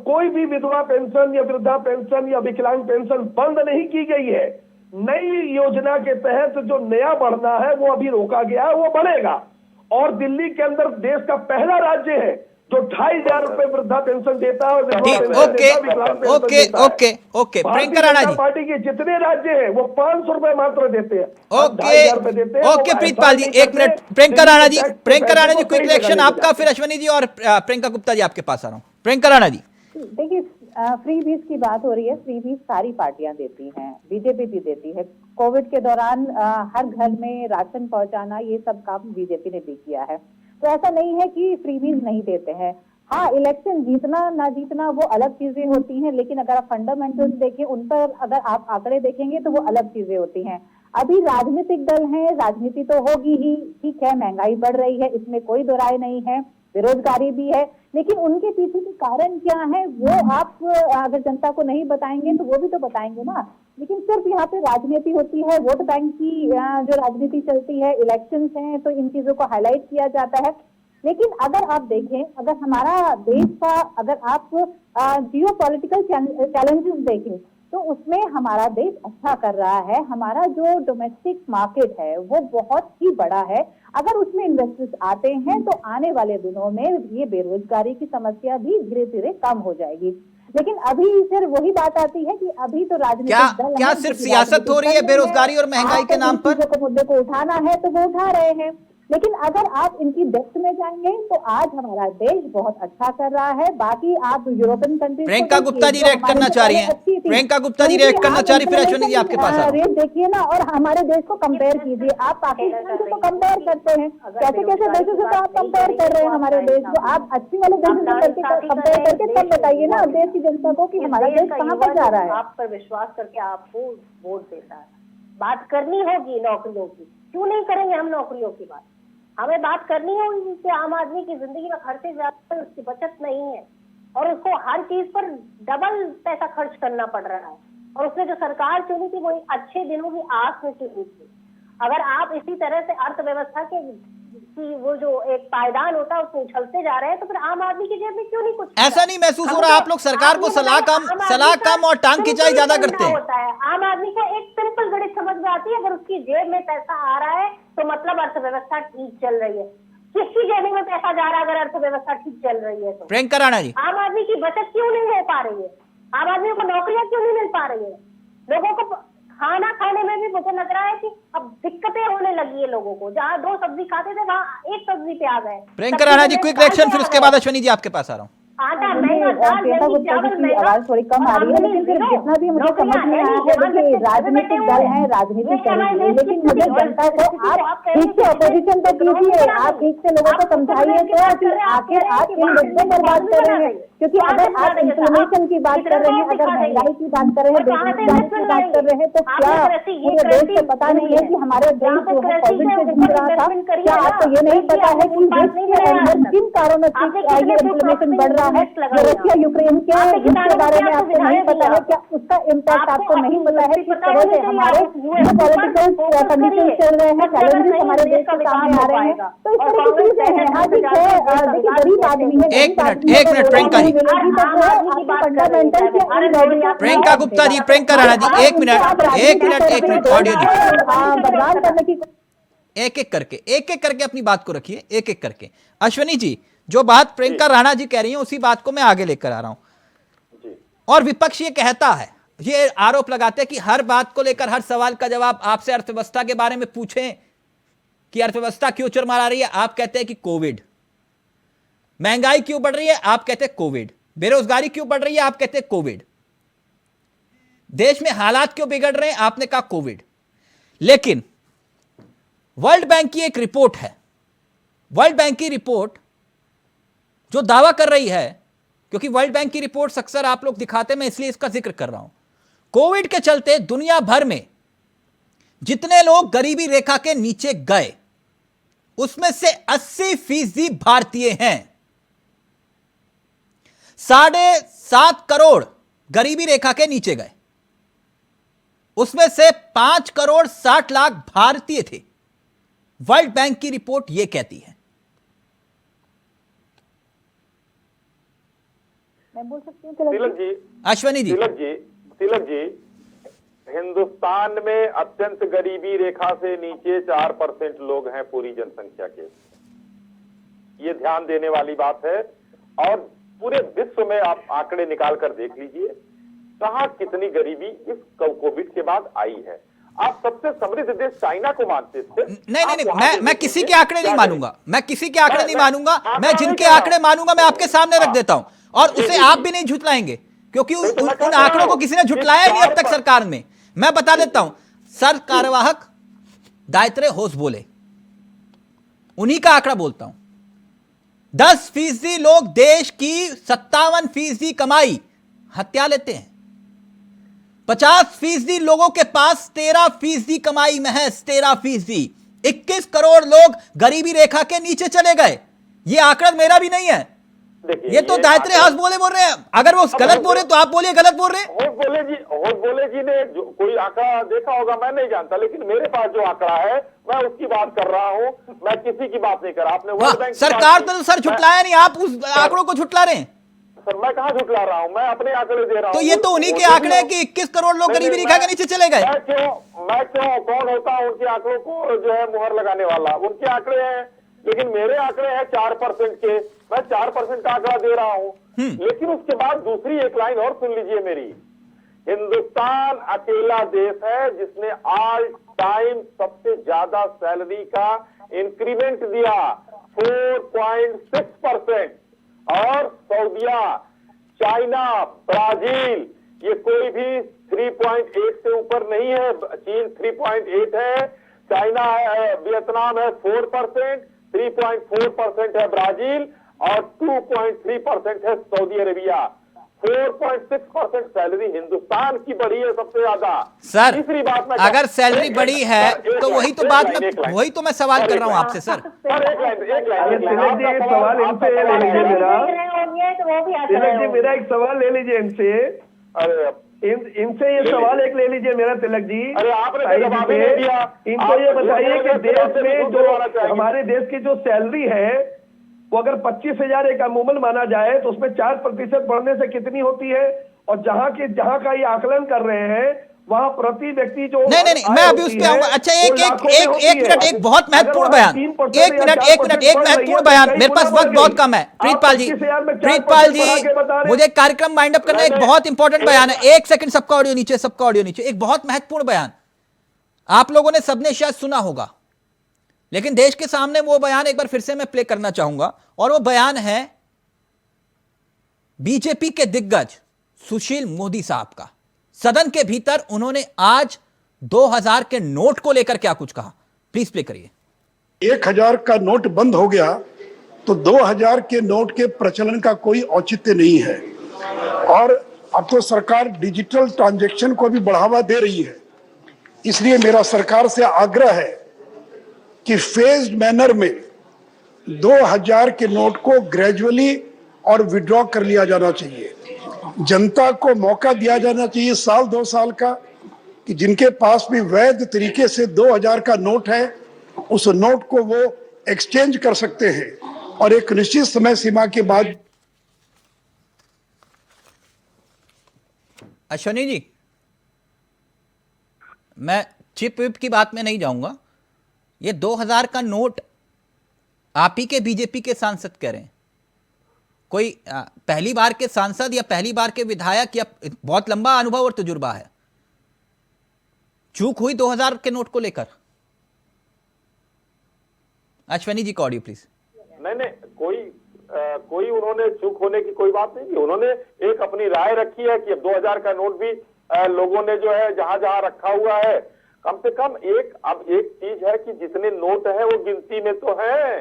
कोई भी विधवा पेंशन या वृद्धा पेंशन या विकलांग पेंशन बंद नहीं की गई है। नई योजना के तहत जो नया बढ़ना है वो अभी रोका गया है, वो बढ़ेगा। और दिल्ली के अंदर देश का पहला राज्य है जो 2,500 रुपए वृद्धा पेंशन देता है और विधवा ठीक, पेंशन ओके देता है, विकलांग पेंशन ओके देता है। ओके ओके, भारतीय प्रियंका राणा जनता जी, पार्टी के जितने राज्य हैं वो 500 रुपए मात्र देते हैं। आप ओके 2,500 रुपए देते हैं। ओके वो प्रीतपाल जी, ऐसा नहीं एक मिनट। करते। प्रियंका राणा जी, दिल्ली के प्रियंका राणा जी, टैक्स क्विक को रिएक्शन सही आपका, जगह फिर अश्वनी जी और प्रियंका गुप्ता जी आपके पास आ रहा हूं। प्रियंका राणा जी, देखिए, फ्री बीज की बात हो रही है। फ्री बीज सारी पार्टियां देती हैं, बीजेपी भी देती है। कोविड के दौरान हर घर में राशन पहुंचाना, ये सब काम बीजेपी ने भी किया है। तो ऐसा नहीं है कि फ्री बीज नहीं देते हैं। हाँ, इलेक्शन जीतना ना जीतना वो अलग चीजें होती हैं, लेकिन अगर आप फंडामेंटल्स देखें, उन पर अगर आप आंकड़े देखेंगे तो वो अलग चीजें होती हैं। अभी राजनीतिक दल हैं, राजनीति तो होगी ही, ठीक है, महंगाई बढ़ रही है, इसमें कोई दो राय नहीं है, बेरोजगारी भी है, लेकिन उनके पीछे के कारण क्या है वो आप अगर जनता को नहीं बताएंगे तो वो भी तो बताएंगे ना। लेकिन सिर्फ यहाँ पे राजनीति होती है, वोट बैंक की जो राजनीति चलती है, इलेक्शंस हैं, तो इन चीजों को हाईलाइट किया जाता है। लेकिन अगर आप देखें, अगर हमारा देश का, अगर आप जियो पॉलिटिकल चैलेंजेस देखें तो उसमें हमारा देश अच्छा कर रहा है। हमारा जो डोमेस्टिक मार्केट है वो बहुत ही बड़ा है। अगर उसमें इन्वेस्टर्स आते हैं तो आने वाले दिनों में ये बेरोजगारी की समस्या भी धीरे धीरे कम हो जाएगी। लेकिन अभी फिर वही बात आती है कि अभी तो राजनीतिक दल क्या सिर्फ सियासत हो रही है बेरोजगारी और महंगाई के नाम पर? मुद्दे को उठाना है तो वो उठा रहे हैं, लेकिन अगर आप इनकी डेप्थ में जाएंगे तो आज हमारा देश बहुत अच्छा कर रहा है। बाकी आप European countries, Priyanka Gupta ji react करना चाह रही हैं। प्रियंका गुप्ता जी रिएक्ट करना चाह रही, फिर अश्वनी जी आपके पास आ रहा हूं। रेट देखिए ना, और हमारे देश को कंपेयर कीजिए। आप पाकिस्तान से तो कंपेयर करते हैं, कैसे कैसे देशों से तो आप कंपेयर कर रहे हैं हमारे देश को। आप अच्छी वाले देशों से करके कंपेयर करके तब बताइए ना देश की जनता को कि हमारा देश कहाँ पर जा रहा है। आप पर विश्वास करके आपको वोट देता है। बात करनी होगी नौकरियों की, क्यों नहीं करेंगे हम नौकरियों की बात? हमें बात करनी होगी जिससे आम आदमी की जिंदगी में खर्चे ज्यादा है, उसकी बचत नहीं है और उसको हर चीज पर डबल पैसा खर्च करना पड़ रहा है। और उसने जो सरकार चुनी थी वो अच्छे दिनों की आस में चुनी थी। अगर आप इसी तरह से अर्थव्यवस्था के की वो जो एक पायदान होता है उसको उछलते जा रहे हैं तो फिर आम आदमी की जेब में क्यों नहीं कुछ? ऐसा नहीं महसूस हो रहा आप लोग सरकार को सलाह कम और टांग खिंचाई ज्यादा करते हैं? होता है आम आदमी का एक सिंपल गणित समझ में आती है, अगर उसकी जेब में पैसा आ रहा है तो मतलब अर्थव्यवस्था ठीक चल रही है। किसकी जेब में पैसा जा रहा है अगर अर्थव्यवस्था ठीक चल रही है तो? प्रियंका राणा जी, आम आदमी की बचत क्यों नहीं हो पा रही है? आम आदमी को नौकरियां क्यों नहीं मिल पा रही है? लोगों को खाना खाने में भी मुझे लग रहा है कि अब दिक्कतें होने लगी है लोगों को। जहाँ 2 सब्जी खाते थे वहाँ 1 सब्जी पे आ गए। प्रियंका राणा जी क्विक रिएक्शन, फिर उसके बाद अश्वनी जी आपके पास आ रहा हूँ। आटा महंगा, दाल प्रियंका महंगी, गुप्ता जी चावल की महंगा, आवाज थोड़ी कम आ रही है, लेकिन फिर जितना भी मुझे समझ में आया है, देखिए राजनीतिक दल है, राजनीति करेंगे, लेकिन मुझे जनता को आप ठीक से अपोजिशन तो कीजिए, आप ठीक से लोगों को समझाइए तो कि आखिर आप इन मुद्दों पर बात कर रहे हैं, क्योंकि अगर आप इन्फ्लेमेशन की बात कर रहे हैं, अगर महंगाई की बात कर रहे हैं, बेरोजगारी की बात कर रहे हैं, तो क्या पूरे देश को पता नहीं है कि हमारे देश जो है कोविड से जूझ रहा था? क्या आपको ये नहीं पता है कि विश्व के अंदर किन कारणों से ये इन्फ्लेमेशन बढ़ रहा है? रशिया यूक्रेन के युद्ध के बारे में आपको नहीं पता है? क्या उसका इम्पैक्ट आपको नहीं पता है? किस तरह से हमारे जो पॉलिटिकल कंडीशन चल रहे हैं, चैलेंजेस हमारे देश के सामने आ रहे हैं, तो इस तरह की चीजें हैं। हाँ ठीक है, देखिए गरीब आदमी है, एक मिनट प्रियंका जी, प्रियंका गुप्ता जी, प्रियंका राणा जी, एक मिनट ऑडियो बदलाव करने की एक एक करके अपनी बात को रखिए, एक एक करके। अश्विनी जी, जो बात प्रियंका राणा जी कह रही हैं उसी बात को मैं आगे लेकर आ रहा हूं। और विपक्ष ये कहता है, ये आरोप लगाते हैं कि हर बात को लेकर, हर सवाल का जवाब आपसे अर्थव्यवस्था के बारे में पूछें कि अर्थव्यवस्था क्यों चरमरा रही है, आप कहते हैं कि कोविड। महंगाई क्यों बढ़ रही है, आप कहते हैं कोविड। बेरोजगारी क्यों बढ़ रही है, आप कहते हैं कोविड। देश में हालात क्यों बिगड़ रहे हैं, आपने कहा कोविड। लेकिन वर्ल्ड बैंक की एक रिपोर्ट है, वर्ल्ड बैंक की रिपोर्ट जो दावा कर रही है, क्योंकि वर्ल्ड बैंक की रिपोर्ट्स अक्सर आप लोग दिखाते हैं, मैं इसलिए इसका जिक्र कर रहा हूं। कोविड के चलते दुनिया भर में जितने लोग गरीबी रेखा के नीचे गए, उसमें से 80% भारतीय हैं। 7.5 करोड़ गरीबी रेखा के नीचे गए, उसमें से 5 करोड़ 60 लाख भारतीय थे। वर्ल्ड बैंक की रिपोर्ट यह कहती है। मैं बोल सकती हूँ तिलक जी, अश्विनी जी, तिलक जी, हिंदुस्तान में अत्यंत गरीबी रेखा से नीचे 4% लोग हैं पूरी जनसंख्या के। ये ध्यान देने वाली बात है। और पूरे विश्व में आप आंकड़े निकाल कर देख लीजिए, कहां कितनी गरीबी इस कोविड के बाद आई है। आप सबसे समृद्ध देश चाइना को मानते थे। नहीं, मैं किसी के आंकड़े नहीं मानूंगा, मैं किसी के आंकड़े नहीं मानूंगा। मैं जिनके आंकड़े मानूंगा मैं आपके सामने रख देता हूं, और उसे आप भी नहीं झुटलाएंगे, क्योंकि उन आंकड़ों को किसी ने झुटलाया नहीं अब तक सरकार में। मैं बता देता हूं, सर कार्यवाहक दायित्रे होस बोले, उन्हीं का आंकड़ा बोलता हूं। 10% लोग देश की 57% कमाई हत्या लेते हैं। 50% लोगों के पास 13% कमाई महज 13%। 21 करोड़ लोग गरीबी रेखा के नीचे चले गए। ये आंकड़ा मेरा भी नहीं है, ये तो दायित्रे हास बोल रहे हैं। अगर वो गलत बोल रहे तो आप बोलिए गलत बोल रहे हैं। होस बोले जी ने कोई आंकड़ा देखा होगा, मैं नहीं जानता, लेकिन मेरे पास जो आंकड़ा है मैं उसकी बात कर रहा हूं। मैं किसी की बात नहीं कर रहा। आपने वर्ल्ड बैंक सरकार तो सर झुटलाया नहीं, आप उस आंकड़ों को झुटला रहे हैं। सर मैं कहां झुटला रहा हूं, मैं अपने आंकड़े दे रहा हूं। तो ये तो उन्हीं के आंकड़े हैं कि 21 करोड़ लोग गरीबी रेखा के नीचे चले गए। मैं क्यों कौन होता हूं उनके आंकड़ों को जो है मुहर लगाने वाला? उनके आंकड़े हैं, लेकिन मेरे आंकड़े हैं 4% के। मैं 4% का आंकड़ा दे रहा हूं। लेकिन उसके बाद दूसरी एक लाइन और सुन लीजिए मेरी। हिंदुस्तान अकेला देश है जिसने ऑल टाइम सबसे ज्यादा सैलरी का इंक्रीमेंट दिया, 4.6%। और सऊदिया, चाइना, ब्राजील, ये कोई भी 3.8 से ऊपर नहीं है। चीन 3.8 है, चाइना है, वियतनाम है 4%, 3.4% है ब्राजील, और 2.3% है सऊदी अरेबिया। 4.6% सैलरी हिंदुस्तान की बढ़ी है सबसे ज्यादा। सर तीसरी बात मैं अगर सैलरी बढ़ी है तो वही तो बात मैं वही तो मैं सवाल कर रहा हूं आपसे सर। सवाल इनसे ले लीजिए मेरा। तिलक जी मेरा एक सवाल ले लीजिए इनसे। इनसे ये सवाल एक ले लीजिए मेरा, तिलक जी। अरे आपने जवाब नहीं दिया। इनको ये बताइए कि देश में जो हमारे देश की जो सैलरी है वो अगर 25,000 एक अमूमन माना जाए तो उसमें 4% बढ़ने से कितनी होती है? और जहां का ये आकलन कर रहे हैं वहां प्रति व्यक्ति जो नहीं मैं अभी उस पे आऊंगा। अच्छा एक मिनट, एक बहुत महत्वपूर्ण बयान, एक महत्वपूर्ण बयान। मेरे पास वक्त बहुत कम है। प्रीतपाल जी मुझे कार्यक्रम वाइंड अप करना। एक बहुत इंपॉर्टेंट बयान है। 1 सेकंड, सबका ऑडियो नीचे। एक बहुत महत्वपूर्ण बयान आप लोगों ने सबने शायद सुना होगा, लेकिन देश के सामने वो बयान एक बार फिर से मैं प्ले करना चाहूंगा। और वो बयान है बीजेपी के दिग्गज सुशील मोदी साहब का सदन के भीतर उन्होंने आज 2000 के नोट को लेकर क्या कुछ कहा, प्लीज प्ले करिए। 1000 का नोट बंद हो गया तो 2000 के नोट के प्रचलन का कोई औचित्य नहीं है। और अब तो सरकार डिजिटल ट्रांजैक्शन को भी बढ़ावा दे रही है। इसलिए मेरा सरकार से आग्रह है कि फेज्ड मैनर में 2000 के नोट को ग्रेजुअली और विड्रॉ कर लिया जाना चाहिए। जनता को मौका दिया जाना चाहिए साल 2 साल का कि जिनके पास भी वैध तरीके से 2000 का नोट है उस नोट को वो एक्सचेंज कर सकते हैं और एक निश्चित समय सीमा के बाद। अश्वनी जी, मैं चिप विप की बात में नहीं जाऊंगा। ये 2000 का नोट आप ही के बीजेपी के सांसद कह रहे हैं। कोई पहली बार के सांसद या पहली बार के विधायक या बहुत लंबा अनुभव और तजुर्बा है, चूक हुई 2000 के नोट को लेकर। अश्वनी जी का ऑडियो प्लीज। नहीं, कोई उन्होंने चूक होने की कोई बात नहीं की। उन्होंने एक अपनी राय रखी है कि अब 2000 का नोट भी लोगों ने जो है जहां जहां रखा हुआ है, कम से कम अब एक चीज है कि जितने नोट है वो गिनती में तो है,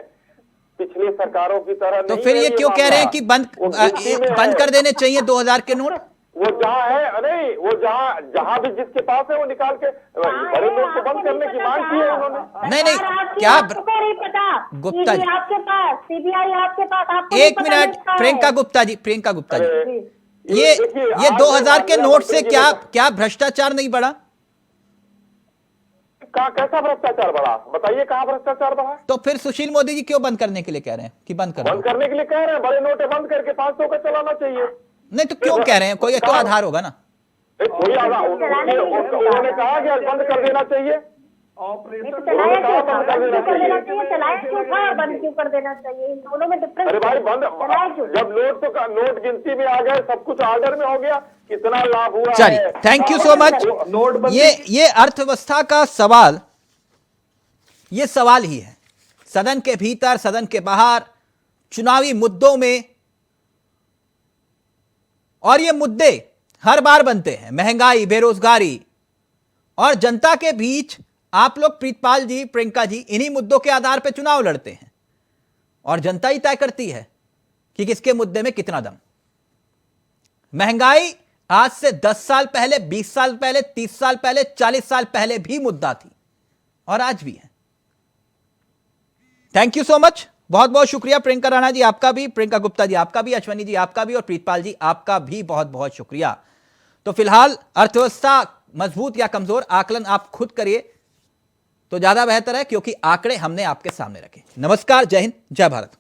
पिछली सरकारों की तरह तो नहीं फिर है ये क्यों कह रहे हैं कि बंद कर देने चाहिए 2000 के नोट? वो जहां है, नहीं, वो जहां भी जिसके पास है वो निकाल के बड़े नोट को बंद करने की मांग की है उन्होंने। नहीं, क्या नहीं पता गुप्ता जी आपके पास, सीबीआई आपके पास, आपको एक मिनट, प्रियंका गुप्ता जी, ये 2000 के नोट से क्या भ्रष्टाचार नहीं बढ़ा? कैसा भ्रष्टाचार बढ़ा बताइए, कहाँ भ्रष्टाचार बढ़ा? तो फिर सुशील मोदी जी क्यों बंद करने के लिए कह रहे हैं कि बंद करने के लिए कह रहे हैं? बड़े नोट बंद करके 500 का चलाना चाहिए। नहीं तो क्यों कह रहे हैं? कोई तो आधार होगा ना। कोई आधार उन्होंने कहा कि बंद कर देना चाहिए। बंद क्यों कर देना चाहिए? इन दोनों में डिफरेंस। अरे भाई जब नोट गिनती में आ गए, सब कुछ ऑर्डर में हो गया, कितना लाभ हुआ। चलिए, थैंक यू सो मच। ये अर्थव्यवस्था का सवाल, ये सवाल ही है सदन के भीतर, सदन के बाहर, चुनावी मुद्दों में। और ये मुद्दे हर बार बनते हैं, महंगाई, बेरोजगारी, और जनता के बीच आप लोग प्रीतपाल जी, प्रियंका जी, इन्हीं मुद्दों के आधार पर चुनाव लड़ते हैं और जनता ही तय करती है कि किसके मुद्दे में कितना दम। महंगाई आज से 10 साल पहले, 20 साल पहले, 30 साल पहले, 40 साल पहले भी मुद्दा थी और आज भी है। थैंक यू सो मच, बहुत बहुत शुक्रिया प्रियंका राणा जी आपका भी, प्रियंका गुप्ता जी आपका भी, अश्वनी जी आपका भी, और प्रीतपाल जी आपका भी बहुत बहुत शुक्रिया। तो फिलहाल अर्थव्यवस्था मजबूत या कमजोर, आकलन आप खुद करिए तो ज्यादा बेहतर है, क्योंकि आंकड़े हमने आपके सामने रखे। नमस्कार, जय हिंद, जय भारत।